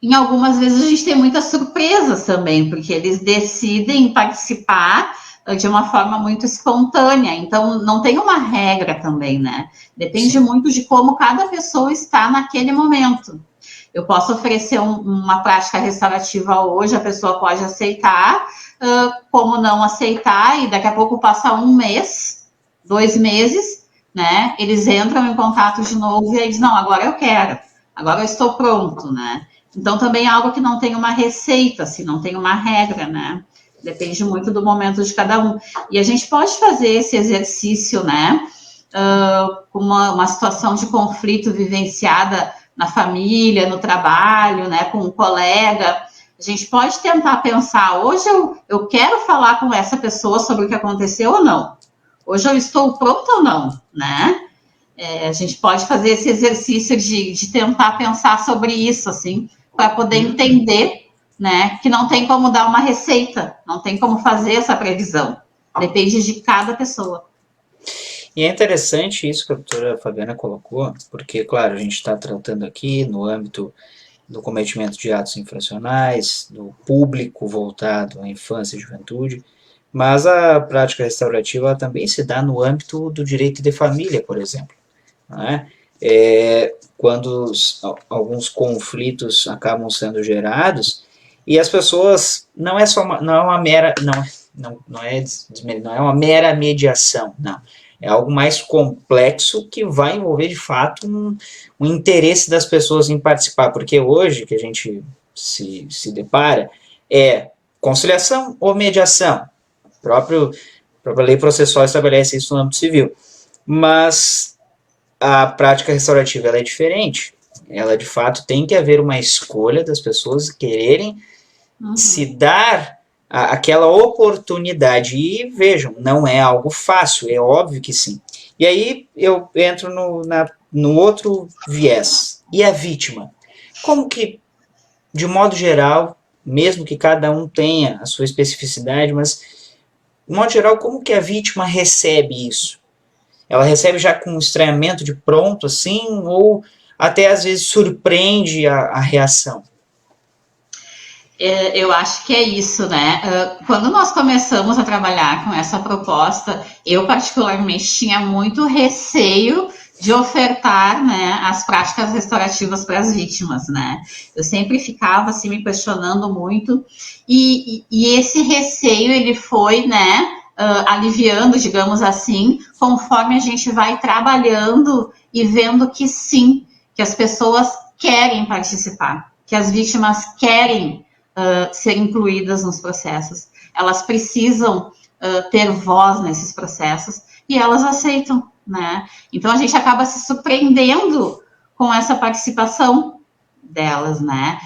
em algumas vezes a gente tem muitas surpresas também, porque eles decidem participar de uma forma muito espontânea, então não tem uma regra também, né? Depende Sim. muito de como cada pessoa está naquele momento. Eu posso oferecer uma prática restaurativa hoje, a pessoa pode aceitar, como não aceitar, e daqui a pouco passa 1 mês, 2 meses, né? Eles entram em contato de novo e aí dizem, não, agora eu quero, agora eu estou pronto, né? Então também é algo que não tem uma receita, assim, não tem uma regra, né? Depende muito do momento de cada um. E a gente pode fazer esse exercício, né? Com uma situação de conflito vivenciada na família, no trabalho, né? Com um colega. A gente pode tentar pensar, hoje eu quero falar com essa pessoa sobre o que aconteceu ou não? Hoje eu estou pronta ou não, né? A gente pode fazer esse exercício de tentar pensar sobre isso, assim, para poder entender, né, que não tem como dar uma receita, não tem como fazer essa previsão. Depende de cada pessoa. E é interessante isso que a doutora Fabiana colocou, porque, claro, a gente está tratando aqui no âmbito do cometimento de atos infracionais, do público voltado à infância e juventude, mas a prática restaurativa também se dá no âmbito do direito de família, por exemplo. Né? Quando alguns conflitos acabam sendo gerados e as pessoas não é só uma, não é uma mera não é uma mera mediação, não, é algo mais complexo que vai envolver de fato um interesse das pessoas em participar, porque hoje que a gente se depara é conciliação ou mediação. A própria lei processual estabelece isso no âmbito civil, mas a prática restaurativa ela é diferente. Ela, de fato, tem que haver uma escolha das pessoas quererem se dar aquela oportunidade. E vejam, não é algo fácil, é óbvio que sim. E aí eu entro no outro viés. E a vítima? Como que, de modo geral, mesmo que cada um tenha a sua especificidade, mas, de modo geral, como que a vítima recebe isso? Ela recebe já com um estranhamento de pronto, assim, ou até às vezes surpreende a reação? Eu acho que é isso, né? Quando nós começamos a trabalhar com essa proposta, eu particularmente tinha muito receio de ofertar, né, as práticas restaurativas para as vítimas, né? Eu sempre ficava assim me questionando muito e esse receio ele foi, né, aliviando, digamos assim, conforme a gente vai trabalhando e vendo que sim, que as pessoas querem participar, que as vítimas querem ser incluídas nos processos. Elas precisam ter voz nesses processos e elas aceitam, né? Então a gente acaba se surpreendendo com essa participação delas, né?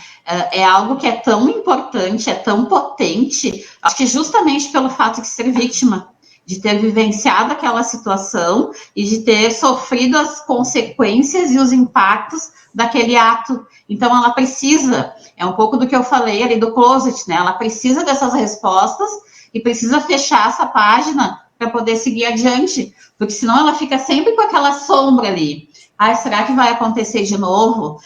É algo que é tão importante, é tão potente, acho que justamente pelo fato de ser vítima, de ter vivenciado aquela situação e de ter sofrido as consequências e os impactos daquele ato. Então ela precisa, é um pouco do que eu falei ali do closet, né? Ela precisa dessas respostas e precisa fechar essa página para poder seguir adiante, porque senão ela fica sempre com aquela sombra ali. Ai, será que vai acontecer de novo?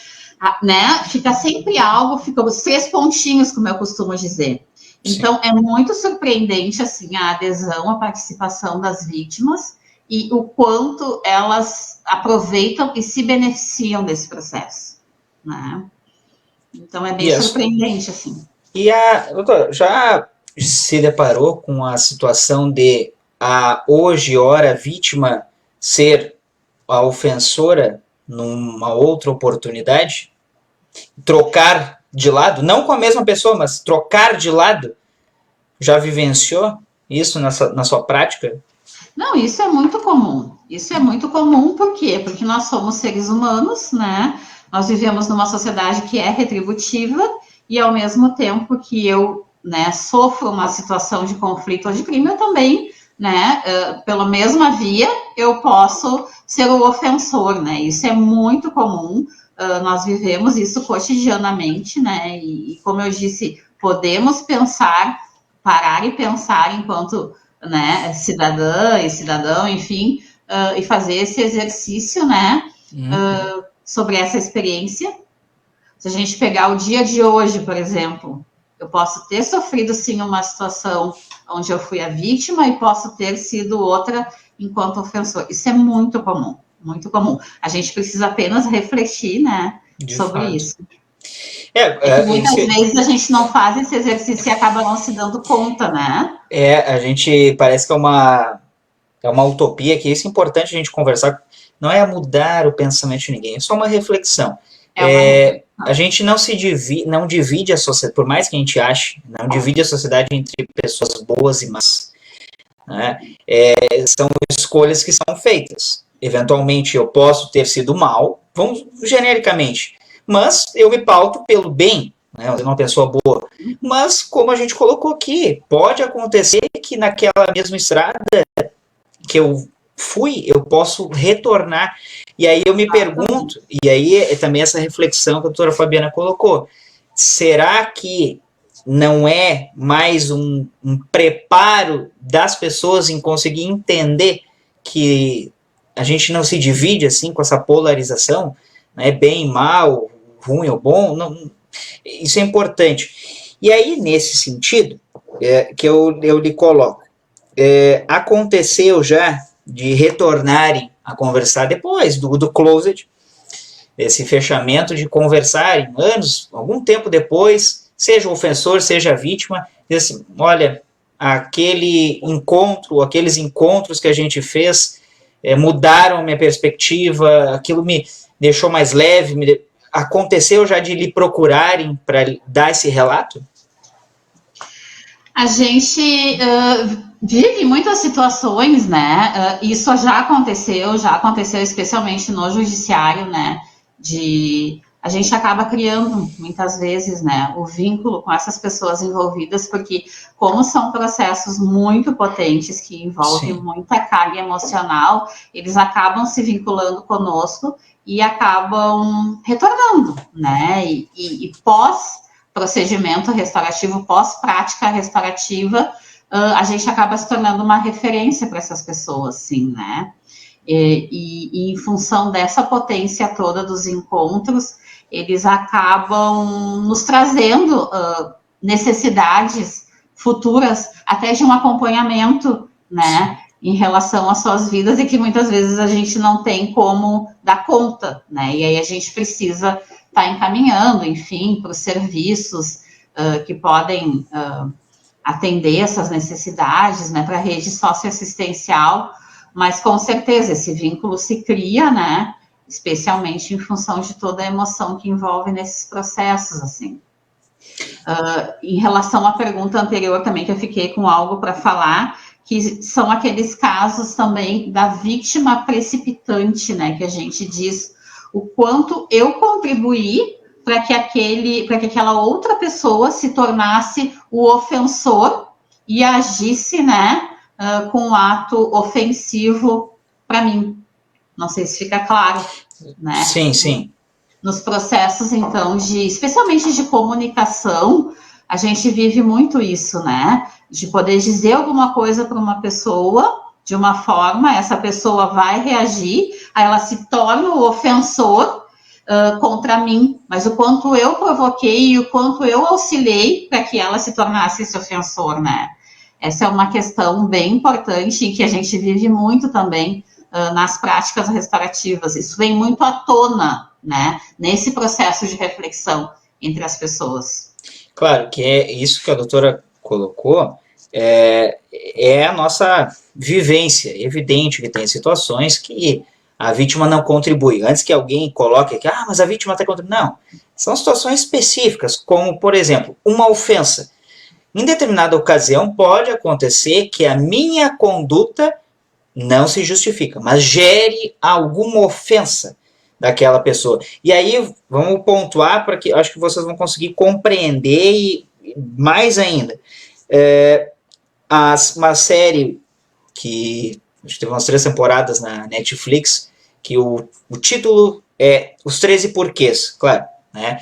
Né? Fica sempre algo, fica os 3 pontinhos, como eu costumo dizer. Então, sim, é muito surpreendente, assim, a adesão, a participação das vítimas e o quanto elas aproveitam e se beneficiam desse processo, né? Então, é bem surpreendente, assim. E doutora, já se deparou com a situação de hoje, ora, a vítima ser a ofensora numa outra oportunidade? Trocar de lado? Não com a mesma pessoa, mas trocar de lado? Já vivenciou isso na sua prática? Não, isso é muito comum. Isso é muito comum, por quê? Porque nós somos seres humanos, né? Nós vivemos numa sociedade que é retributiva e, ao mesmo tempo que eu, né, sofro uma situação de conflito ou de crime, eu também, né, pela mesma via, eu posso ser o ofensor, né? Isso é muito comum. Nós vivemos isso cotidianamente, né? E como eu disse, podemos pensar, parar e pensar enquanto né, cidadã e cidadão, enfim, e fazer esse exercício, né, sobre essa experiência. Se a gente pegar o dia de hoje, por exemplo, eu posso ter sofrido, sim, uma situação onde eu fui a vítima e posso ter sido outra enquanto ofensor. Isso é muito comum, muito comum. A gente precisa apenas refletir, né, sobre isso. É que muitas vezes a gente não faz esse exercício e acaba não se dando conta, né? A gente parece que é uma utopia, que isso é importante a gente conversar. Não é mudar o pensamento de ninguém, é só uma reflexão. A gente não divide a sociedade, por mais que a gente ache, não divide a sociedade entre pessoas boas e más. Né? São escolhas que são feitas. Eventualmente eu posso ter sido mal, vamos genericamente, mas eu me pauto pelo bem, né? Eu sou uma pessoa boa. Mas, como a gente colocou aqui, pode acontecer que naquela mesma estrada que eu fui, eu posso retornar. E aí eu me pergunto, e aí é também essa reflexão que a doutora Fabiana colocou, será que não é mais um preparo das pessoas em conseguir entender que a gente não se divide assim com essa polarização, né, bem e mal, ruim ou bom, não, isso é importante. E aí, nesse sentido, que eu lhe coloco, aconteceu já de retornarem a conversar depois do closet, esse fechamento de conversarem anos, algum tempo depois, seja o ofensor, seja a vítima, diz assim, olha, aquele encontro, aqueles encontros que a gente fez mudaram a minha perspectiva, aquilo me deixou mais leve, aconteceu já de lhe procurarem para dar esse relato? A gente vive muitas situações, né? Isso já aconteceu especialmente no judiciário, né? A gente acaba criando muitas vezes, né, o vínculo com essas pessoas envolvidas, porque como são processos muito potentes que envolvem muita carga emocional, eles acabam se vinculando conosco e acabam retornando, né? E pós procedimento restaurativo, pós-prática restaurativa, a gente acaba se tornando uma referência para essas pessoas, sim, né? E em função dessa potência toda dos encontros, eles acabam nos trazendo necessidades futuras, até de um acompanhamento, né, em relação às suas vidas, e que muitas vezes a gente não tem como dar conta, né? E aí a gente precisa estar encaminhando, enfim, para os serviços que podem atender essas necessidades, né, para a rede socioassistencial, mas com certeza esse vínculo se cria, né, especialmente em função de toda a emoção que envolve nesses processos, assim. Em relação à pergunta anterior também, que eu fiquei com algo para falar, que são aqueles casos também da vítima precipitante, né, que a gente diz o quanto eu contribuí para que aquela outra pessoa se tornasse o ofensor e agisse, né, com um ato ofensivo para mim. Não sei se fica claro, né? Sim, sim. Nos processos, então, especialmente de comunicação, a gente vive muito isso, né? De poder dizer alguma coisa para uma pessoa de uma forma, essa pessoa vai reagir, aí ela se torna o ofensor contra mim, mas o quanto eu provoquei e o quanto eu auxiliei para que ela se tornasse esse ofensor, né? Essa é uma questão bem importante e que a gente vive muito também nas práticas restaurativas. Isso vem muito à tona, né, nesse processo de reflexão entre as pessoas. Claro, que é isso que a doutora colocou, é a nossa vivência. É evidente que tem situações que a vítima não contribui. Antes que alguém coloque aqui, mas a vítima está contribuindo. Não, são situações específicas, como, por exemplo, uma ofensa. Em determinada ocasião, pode acontecer que a minha conduta não se justifica, mas gere alguma ofensa daquela pessoa. E aí, vamos pontuar para que acho que vocês vão conseguir compreender e mais ainda. Uma série que acho que teve umas 3 temporadas na Netflix, que o título é Os 13 Porquês, claro, né?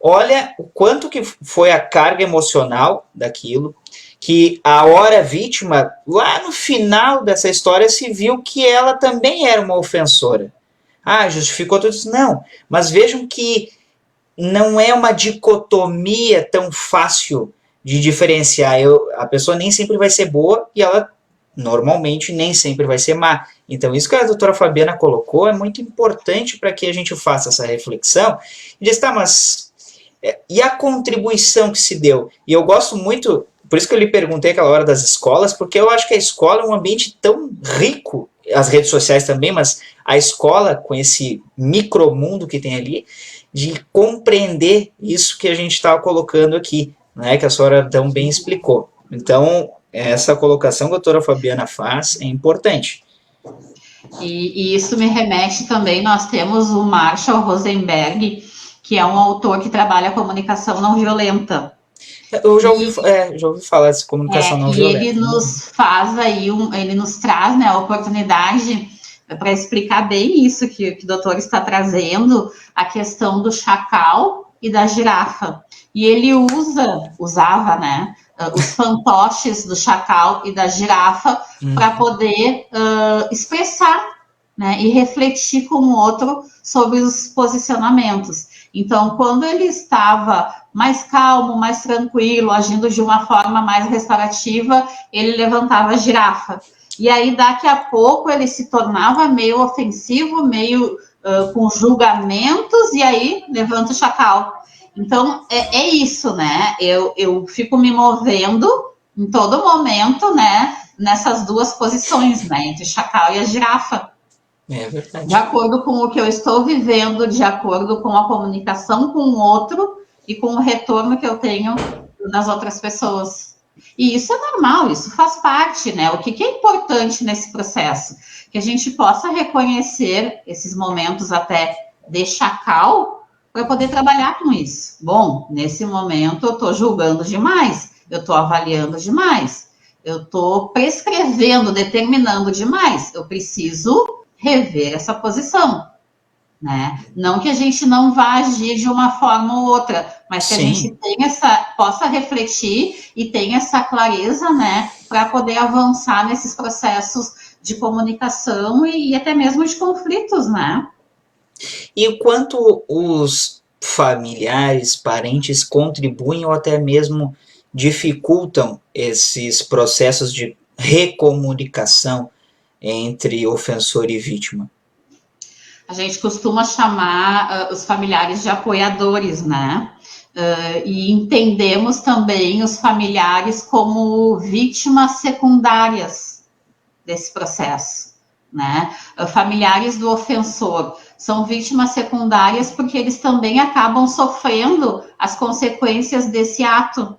Olha o quanto que foi a carga emocional daquilo, que a hora vítima, lá no final dessa história, se viu que ela também era uma ofensora. Ah, justificou tudo isso? Não. Mas vejam que não é uma dicotomia tão fácil de diferenciar. A pessoa nem sempre vai ser boa e ela normalmente nem sempre vai ser má. Então, isso que a doutora Fabiana colocou é muito importante para que a gente faça essa reflexão e diz, tá, mas e a contribuição que se deu? E eu gosto muito, por isso que eu lhe perguntei aquela hora das escolas, porque eu acho que a escola é um ambiente tão rico, as redes sociais também, mas a escola, com esse micromundo que tem ali, de compreender isso que a gente estava colocando aqui, né, que a senhora tão bem explicou. Então, essa colocação que a doutora Fabiana faz é importante. E isso me remete também, nós temos o Marshall Rosenberg, que é um autor que trabalha a comunicação não violenta. Eu já ouvi falar dessa comunicação não violenta. E ele nos faz aí, ele nos traz, né, a oportunidade para explicar bem isso que o doutor está trazendo, a questão do chacal e da girafa. E ele usava, né, os fantoches do chacal e da girafa para poder expressar, né, e refletir com o outro sobre os posicionamentos. Então, quando ele estava mais calmo, mais tranquilo, agindo de uma forma mais restaurativa, ele levantava a girafa. E aí, daqui a pouco, ele se tornava meio ofensivo, meio com julgamentos, e aí levanta o chacal. Então, é isso, né? Eu fico me movendo em todo momento, né? Nessas duas posições, né? Entre o chacal e a girafa. É verdade. De acordo com o que eu estou vivendo, de acordo com a comunicação com o outro e com o retorno que eu tenho das outras pessoas. E isso é normal, isso faz parte, né? O que é importante nesse processo? Que a gente possa reconhecer esses momentos até de chacal para poder trabalhar com isso. Bom, nesse momento eu estou julgando demais, eu estou avaliando demais, eu estou prescrevendo, determinando demais, eu preciso rever essa posição, né? Não que a gente não vá agir de uma forma ou outra, mas que a gente tenha possa refletir e tenha essa clareza, né, para poder avançar nesses processos de comunicação e até mesmo de conflitos, né? E o quanto os familiares, parentes contribuem ou até mesmo dificultam esses processos de recomunicação entre ofensor e vítima? A gente costuma chamar os familiares de apoiadores, né? E entendemos também os familiares como vítimas secundárias desse processo, né? Familiares do ofensor são vítimas secundárias porque eles também acabam sofrendo as consequências desse ato.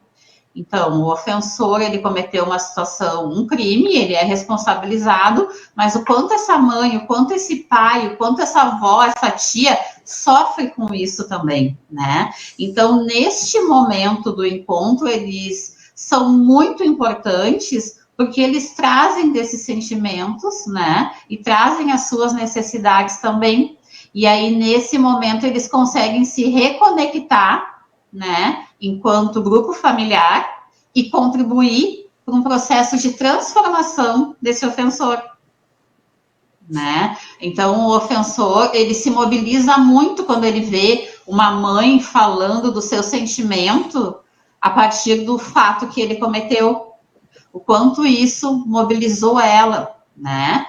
Então, o ofensor, ele cometeu uma situação, um crime, ele é responsabilizado, mas o quanto essa mãe, o quanto esse pai, o quanto essa avó, essa tia sofre com isso também, né? Então, neste momento do encontro, eles são muito importantes porque eles trazem desses sentimentos, né? E trazem as suas necessidades também. E aí, nesse momento, eles conseguem se reconectar, né, enquanto grupo familiar e contribuir para um processo de transformação desse ofensor, né? Então, o ofensor, ele se mobiliza muito quando ele vê uma mãe falando do seu sentimento a partir do fato que ele cometeu, o quanto isso mobilizou ela, né?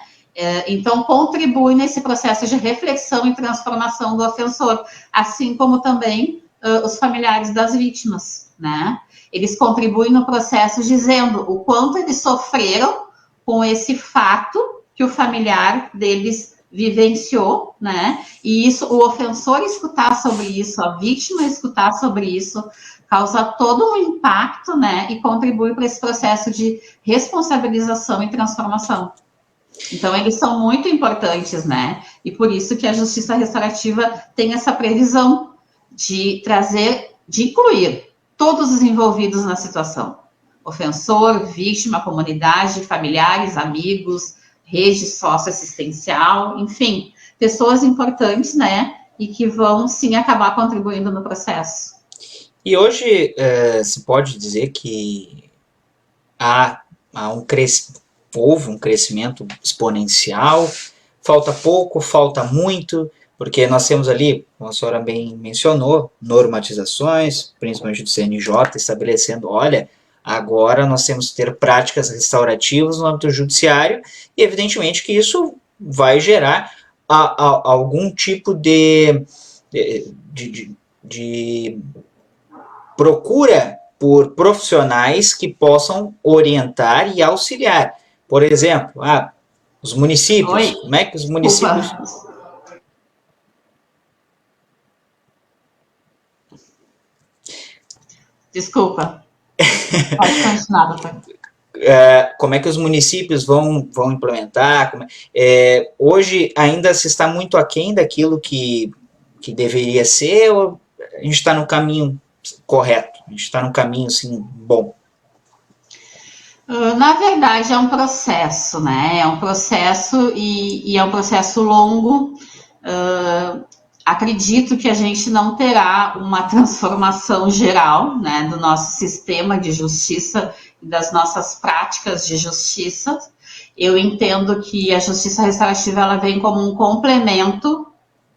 Então, contribui nesse processo de reflexão e transformação do ofensor, assim como também os familiares das vítimas, né? Eles contribuem no processo dizendo o quanto eles sofreram com esse fato que o familiar deles vivenciou, né? E isso, o ofensor escutar sobre isso, a vítima escutar sobre isso, causa todo um impacto, né? E contribui para esse processo de responsabilização e transformação. Então, eles são muito importantes, né? E por isso que a justiça restaurativa tem essa previsão de trazer, de incluir todos os envolvidos na situação. Ofensor, vítima, comunidade, familiares, amigos, rede socioassistencial, enfim, pessoas importantes, né? E que vão, sim, acabar contribuindo no processo. E hoje se pode dizer que houve um crescimento exponencial, falta pouco, falta muito, porque nós temos ali, como a senhora bem mencionou, normatizações, principalmente do CNJ, estabelecendo, olha, agora nós temos que ter práticas restaurativas no âmbito judiciário, e evidentemente que isso vai gerar algum tipo de procura por profissionais que possam orientar e auxiliar. Por exemplo, os municípios. Oi, Como é que os desculpa. municípios... Desculpa. Pode continuar, doutor. Como é que os municípios vão implementar? Hoje ainda se está muito aquém daquilo que deveria ser, ou a gente está no caminho correto? A gente está no caminho, assim, bom? Na verdade, é um processo, né? É um processo e é um processo longo. Acredito que a gente não terá uma transformação geral, né, do nosso sistema de justiça e das nossas práticas de justiça. Eu entendo que a justiça restaurativa ela vem como um complemento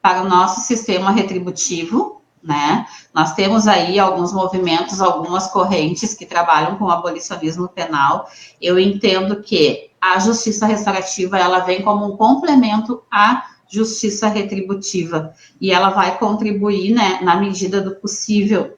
para o nosso sistema retributivo, né? Nós temos aí alguns movimentos, algumas correntes que trabalham com o abolicionismo penal. Eu entendo que a justiça restaurativa ela vem como um complemento à justiça retributiva e ela vai contribuir, né, na medida do possível,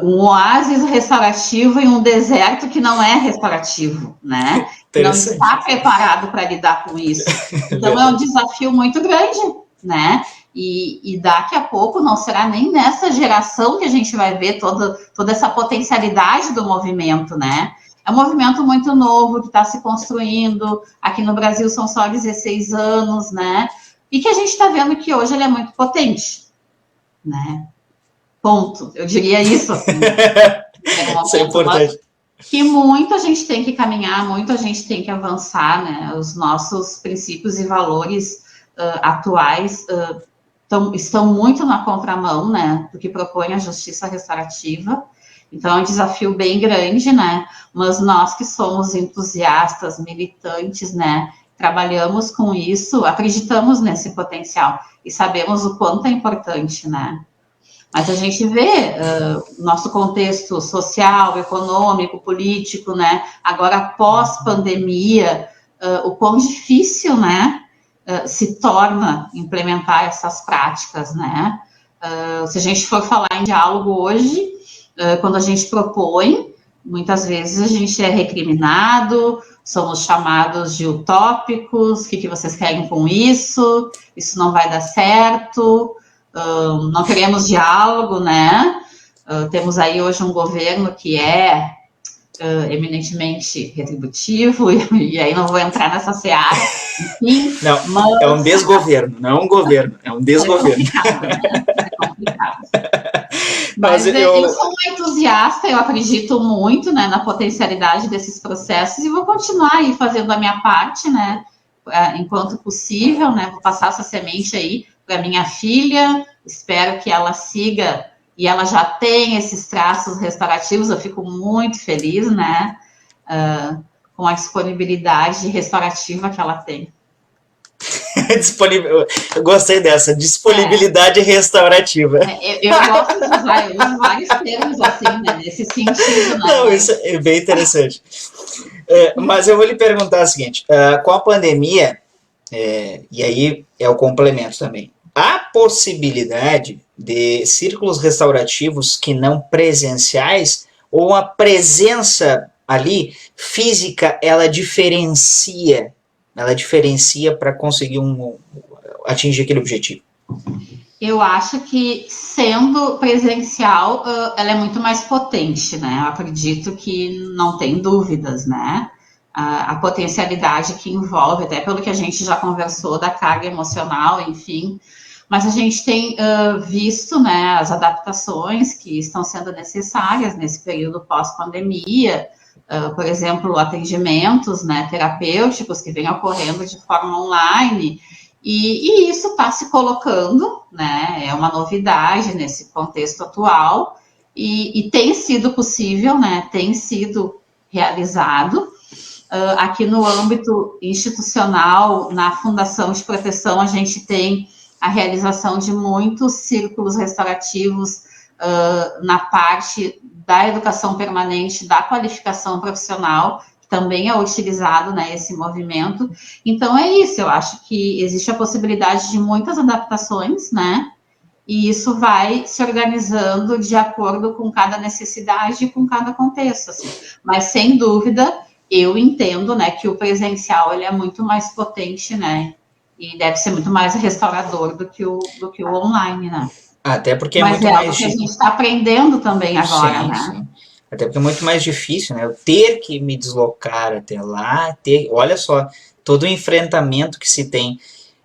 um oásis restaurativo em um deserto que não é restaurativo, né? Não está preparado para lidar com isso. Então é um desafio muito grande, né? E daqui a pouco não será nem nessa geração que a gente vai ver toda essa potencialidade do movimento, né? É um movimento muito novo que está se construindo. Aqui no Brasil são só 16 anos, né? E que a gente está vendo que hoje ele é muito potente, né? Ponto. Eu diria isso. Assim. Isso é importante. Que muito a gente tem que caminhar, muito a gente tem que avançar, né? Os nossos princípios e valores atuais estão muito na contramão, né? Do que propõe a justiça restaurativa. Então, é um desafio bem grande, né? Mas nós que somos entusiastas, militantes, né? Trabalhamos com isso, acreditamos nesse potencial e sabemos o quanto é importante, né? Mas a gente vê nosso contexto social, econômico, político, né? Agora, pós-pandemia, o quão difícil, né? Se torna implementar essas práticas, né? Se a gente for falar em diálogo hoje, quando a gente propõe, muitas vezes a gente é recriminado, somos chamados de utópicos, o que vocês querem com isso? Isso não vai dar certo, não queremos diálogo, né? Temos aí hoje um governo que é eminentemente retributivo, e aí não vou entrar nessa seara, enfim. Não, mas... é um desgoverno, não é um governo, é um desgoverno. É complicado, né? É complicado. Mas eu sou uma entusiasta, eu acredito muito, né, na potencialidade desses processos e vou continuar aí fazendo a minha parte, né, enquanto possível, né, vou passar essa semente aí para minha filha, espero que ela siga e ela já tem esses traços restaurativos, eu fico muito feliz, né, com a disponibilidade restaurativa que ela tem. Eu gostei dessa, disponibilidade restaurativa. Eu gosto de usar, eu uso vários termos assim, né, nesse sentido. Né? Não, isso é bem interessante. Mas eu vou lhe perguntar o seguinte, com a pandemia, e aí é o complemento também, há possibilidade de círculos restaurativos que não presenciais, ou a presença ali física, ela diferencia para conseguir atingir aquele objetivo? Eu acho que, sendo presencial, ela é muito mais potente, né? Eu acredito que não tem dúvidas, né? A potencialidade que envolve, até pelo que a gente já conversou da carga emocional, enfim. Mas a gente tem visto, né, as adaptações que estão sendo necessárias nesse período pós-pandemia, por exemplo, atendimentos, né, terapêuticos que vêm ocorrendo de forma online, e isso está se colocando, né, é uma novidade nesse contexto atual, e tem sido possível, né? Tem sido realizado. Aqui no âmbito institucional, na Fundação de Proteção, a gente tem a realização de muitos círculos restaurativos na parte da educação permanente, da qualificação profissional, que também é utilizado, né, esse movimento. Então, é isso, eu acho que existe a possibilidade de muitas adaptações, né, e isso vai se organizando de acordo com cada necessidade e com cada contexto, assim. Mas, sem dúvida, eu entendo, né, que o presencial ele é muito mais potente, né, e deve ser muito mais restaurador do que o online, né. Até porque é Mas muito é algo mais... que a gente está aprendendo também agora, Sim, né. sim. Até porque é muito mais difícil, né? Eu ter que me deslocar até lá, olha só, todo o enfrentamento que se tem.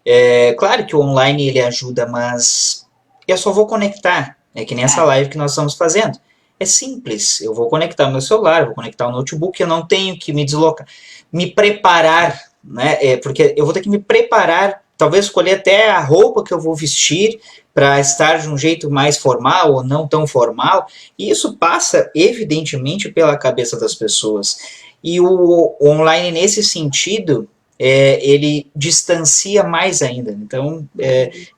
É claro que o online ele ajuda, mas eu só vou conectar. É que nem essa live que nós estamos fazendo. É simples. Eu vou conectar meu celular, eu vou conectar o notebook, eu não tenho que me deslocar, me preparar, né? Porque eu vou ter que me preparar, talvez escolher até a roupa que eu vou vestir para estar de um jeito mais formal ou não tão formal. E isso passa, evidentemente, pela cabeça das pessoas. E o online, nesse sentido, ele distancia mais ainda. Então,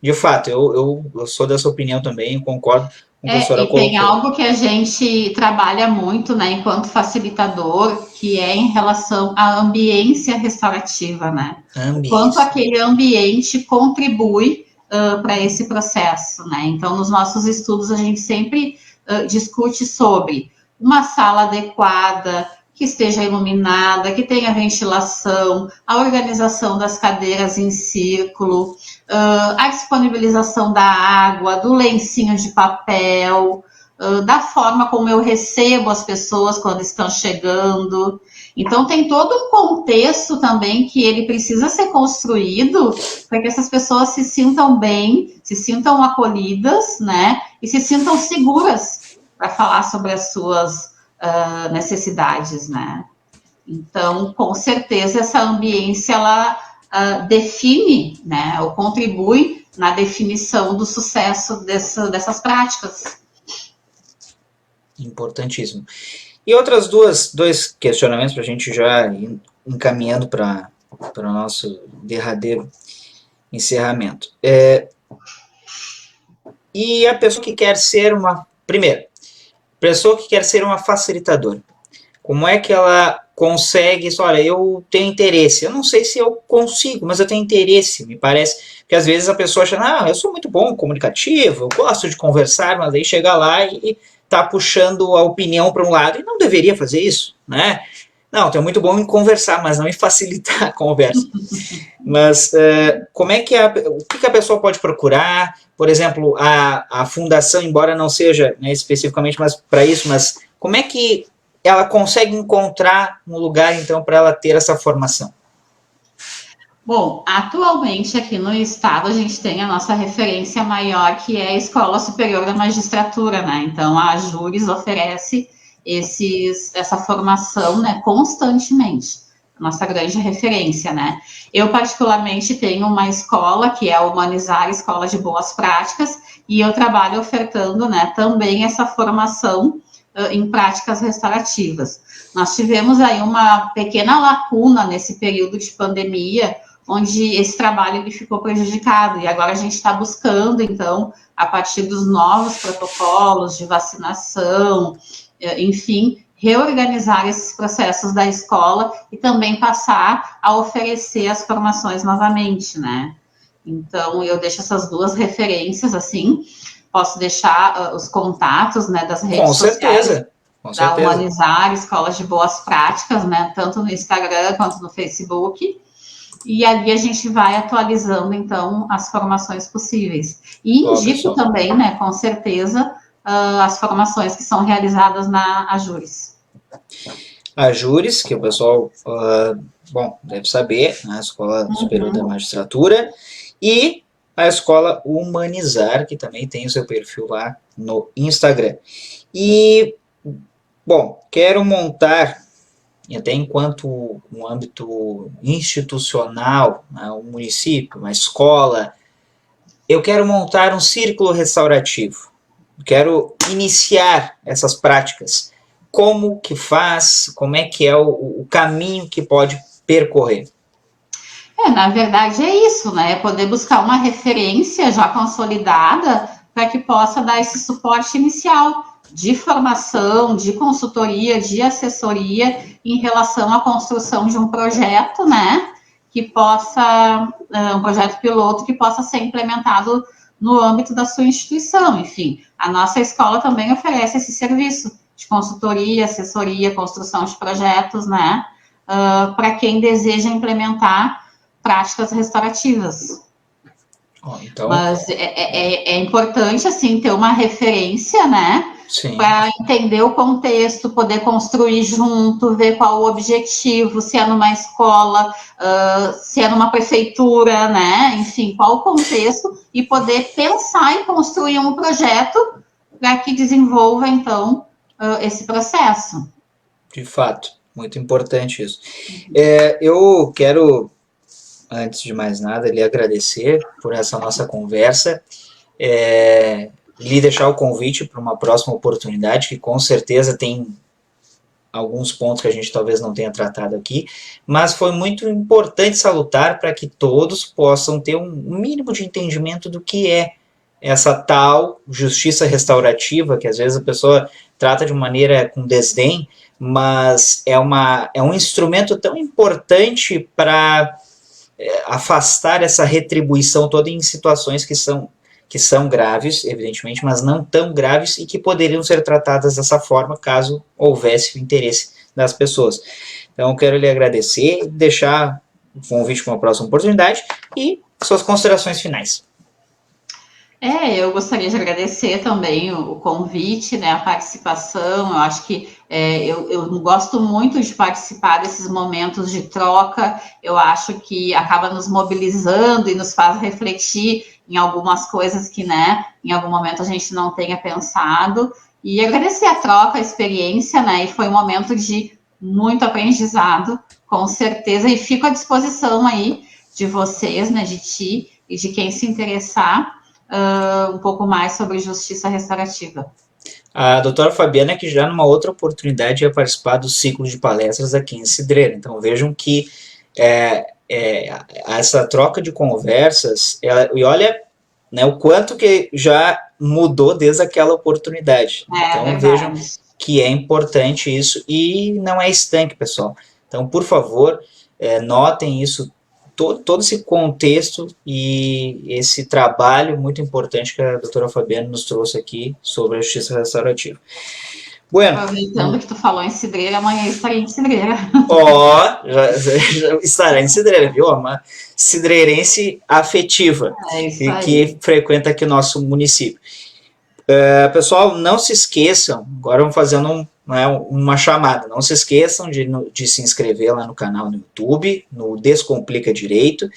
de fato, eu sou dessa opinião também, concordo com o que a senhora E tem colocou. algo que a gente trabalha muito, né, enquanto facilitador, que é em relação à ambiência restaurativa, né? O quanto Ambiência. aquele ambiente contribui para esse processo, né? Então, nos nossos estudos, a gente sempre discute sobre uma sala adequada, que esteja iluminada, que tenha ventilação, a organização das cadeiras em círculo, a disponibilização da água, do lencinho de papel, da forma como eu recebo as pessoas quando estão chegando. Então, tem todo um contexto também que ele precisa ser construído para que essas pessoas se sintam bem, se sintam acolhidas, né? E se sintam seguras para falar sobre as suas necessidades, né? Então, com certeza, essa ambiência, ela define, né, ou contribui na definição do sucesso dessas práticas. Importantíssimo. E outras dois questionamentos para a gente já ir encaminhando para o nosso derradeiro encerramento. E a pessoa que quer ser uma... Primeiro, pessoa que quer ser uma facilitadora. Como é que ela consegue... Olha, eu tenho interesse. Eu não sei se eu consigo, mas eu tenho interesse. Me parece que às vezes a pessoa acha, eu sou muito bom, comunicativo, eu gosto de conversar, mas aí chega lá e tá puxando a opinião para um lado. E não deveria fazer isso, né? Não, é muito bom em conversar, mas não em facilitar a conversa. Mas como é que o que a pessoa pode procurar? Por exemplo, a fundação, embora não seja, né, especificamente para isso, mas como é que ela consegue encontrar um lugar, então, para ela ter essa formação? Bom, atualmente aqui no estado a gente tem a nossa referência maior, que é a Escola Superior da Magistratura, né? Então a Jures oferece essa formação, né, constantemente. Nossa grande referência, né? Eu particularmente tenho uma escola que é a Humanizar, Escola de Boas Práticas, e eu trabalho ofertando, né, também essa formação em práticas restaurativas. Nós tivemos aí uma pequena lacuna nesse período de pandemia, onde esse trabalho ele ficou prejudicado, e agora a gente está buscando, então, a partir dos novos protocolos de vacinação, enfim, reorganizar esses processos da escola e também passar a oferecer as formações novamente, né? Então, eu deixo essas duas referências, assim, posso deixar os contatos, né, das redes sociais da Humanizar, Escolas de Boas Práticas, né, tanto no Instagram quanto no Facebook, e ali a gente vai atualizando, então, as formações possíveis. E indico também, né, com certeza, as formações que são realizadas na Ajures. A Jures, que o pessoal, deve saber, né, a Escola Superior da Magistratura, e a Escola Humanizar, que também tem o seu perfil lá no Instagram. E, bom, quero montar, e até enquanto um âmbito institucional, né, um município, uma escola, eu quero montar um círculo restaurativo. quero iniciar essas práticas. Como que faz? Como é que é o caminho que pode percorrer? Na verdade é isso, né? É poder buscar uma referência já consolidada para que possa dar esse suporte inicial de formação, de consultoria, de assessoria em relação à construção de um projeto, né? Que possa, um projeto piloto que possa ser implementado no âmbito da sua instituição. Enfim, a nossa escola também oferece esse serviço de consultoria, assessoria, construção de projetos, né? Para quem deseja implementar práticas restaurativas. Então... Mas é importante, assim, ter uma referência, né? Para entender o contexto, poder construir junto, ver qual o objetivo, se é numa escola, se é numa prefeitura, né? Enfim, qual o contexto, e poder pensar em construir um projeto para que desenvolva, então, esse processo. De fato, muito importante isso. Eu quero, antes de mais nada, lhe agradecer por essa nossa conversa, lhe deixar o convite para uma próxima oportunidade, que com certeza tem alguns pontos que a gente talvez não tenha tratado aqui, mas foi muito importante salutar para que todos possam ter um mínimo de entendimento do que é essa tal justiça restaurativa, que às vezes a pessoa trata de maneira com desdém, mas é um instrumento tão importante para afastar essa retribuição toda em situações que são graves, evidentemente, mas não tão graves e que poderiam ser tratadas dessa forma caso houvesse o interesse das pessoas. Então, quero lhe agradecer, deixar o convite para uma próxima oportunidade e suas considerações finais. Eu gostaria de agradecer também o convite, né, a participação. Eu acho que eu gosto muito de participar desses momentos de troca. Eu acho que acaba nos mobilizando e nos faz refletir em algumas coisas que, né, em algum momento a gente não tenha pensado. E agradecer a troca, a experiência, né, e foi um momento de muito aprendizado, com certeza. E fico à disposição aí de vocês, né, de ti e de quem se interessar, um pouco mais sobre justiça restaurativa. A doutora Fabiana, que já numa outra oportunidade ia participar do ciclo de palestras aqui em Cidreira. Então vejam que essa troca de conversas, e olha, né, o quanto que já mudou desde aquela oportunidade. Então verdade. Vejam que é importante isso e não é estanque, pessoal. Então, por favor, notem isso, todo esse contexto e esse trabalho muito importante que a doutora Fabiana nos trouxe aqui sobre a justiça restaurativa. Bueno, aproveitando que tu falou em Cidreira, amanhã estarei em Cidreira. Já estará em Cidreira, viu? Uma cidreirense afetiva e que frequenta aqui o nosso município. Pessoal, não se esqueçam, agora vamos fazendo uma chamada, não se esqueçam de se inscrever lá no canal no YouTube, no Descomplica Direito,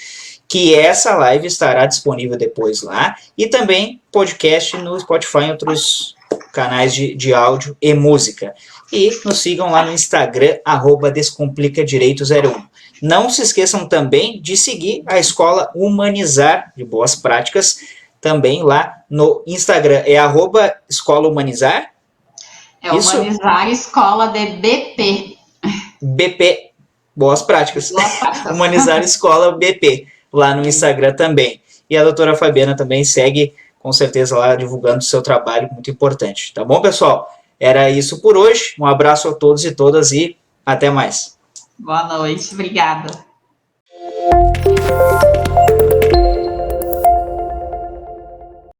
que essa live estará disponível depois lá, e também podcast no Spotify e outros canais de áudio e música. E nos sigam lá no Instagram, @DescomplicaDireito01. Não se esqueçam também de seguir a Escola Humanizar de Boas Práticas, também lá no Instagram. É @Escola Humanizar? Isso? Humanizar Escola de BP. BP, Boas Práticas. Humanizar Escola BP, lá no Instagram também. E a doutora Fabiana também segue, com certeza, lá divulgando o seu trabalho, muito importante. Tá bom, pessoal? Era isso por hoje. Um abraço a todos e todas e até mais. Boa noite, obrigada.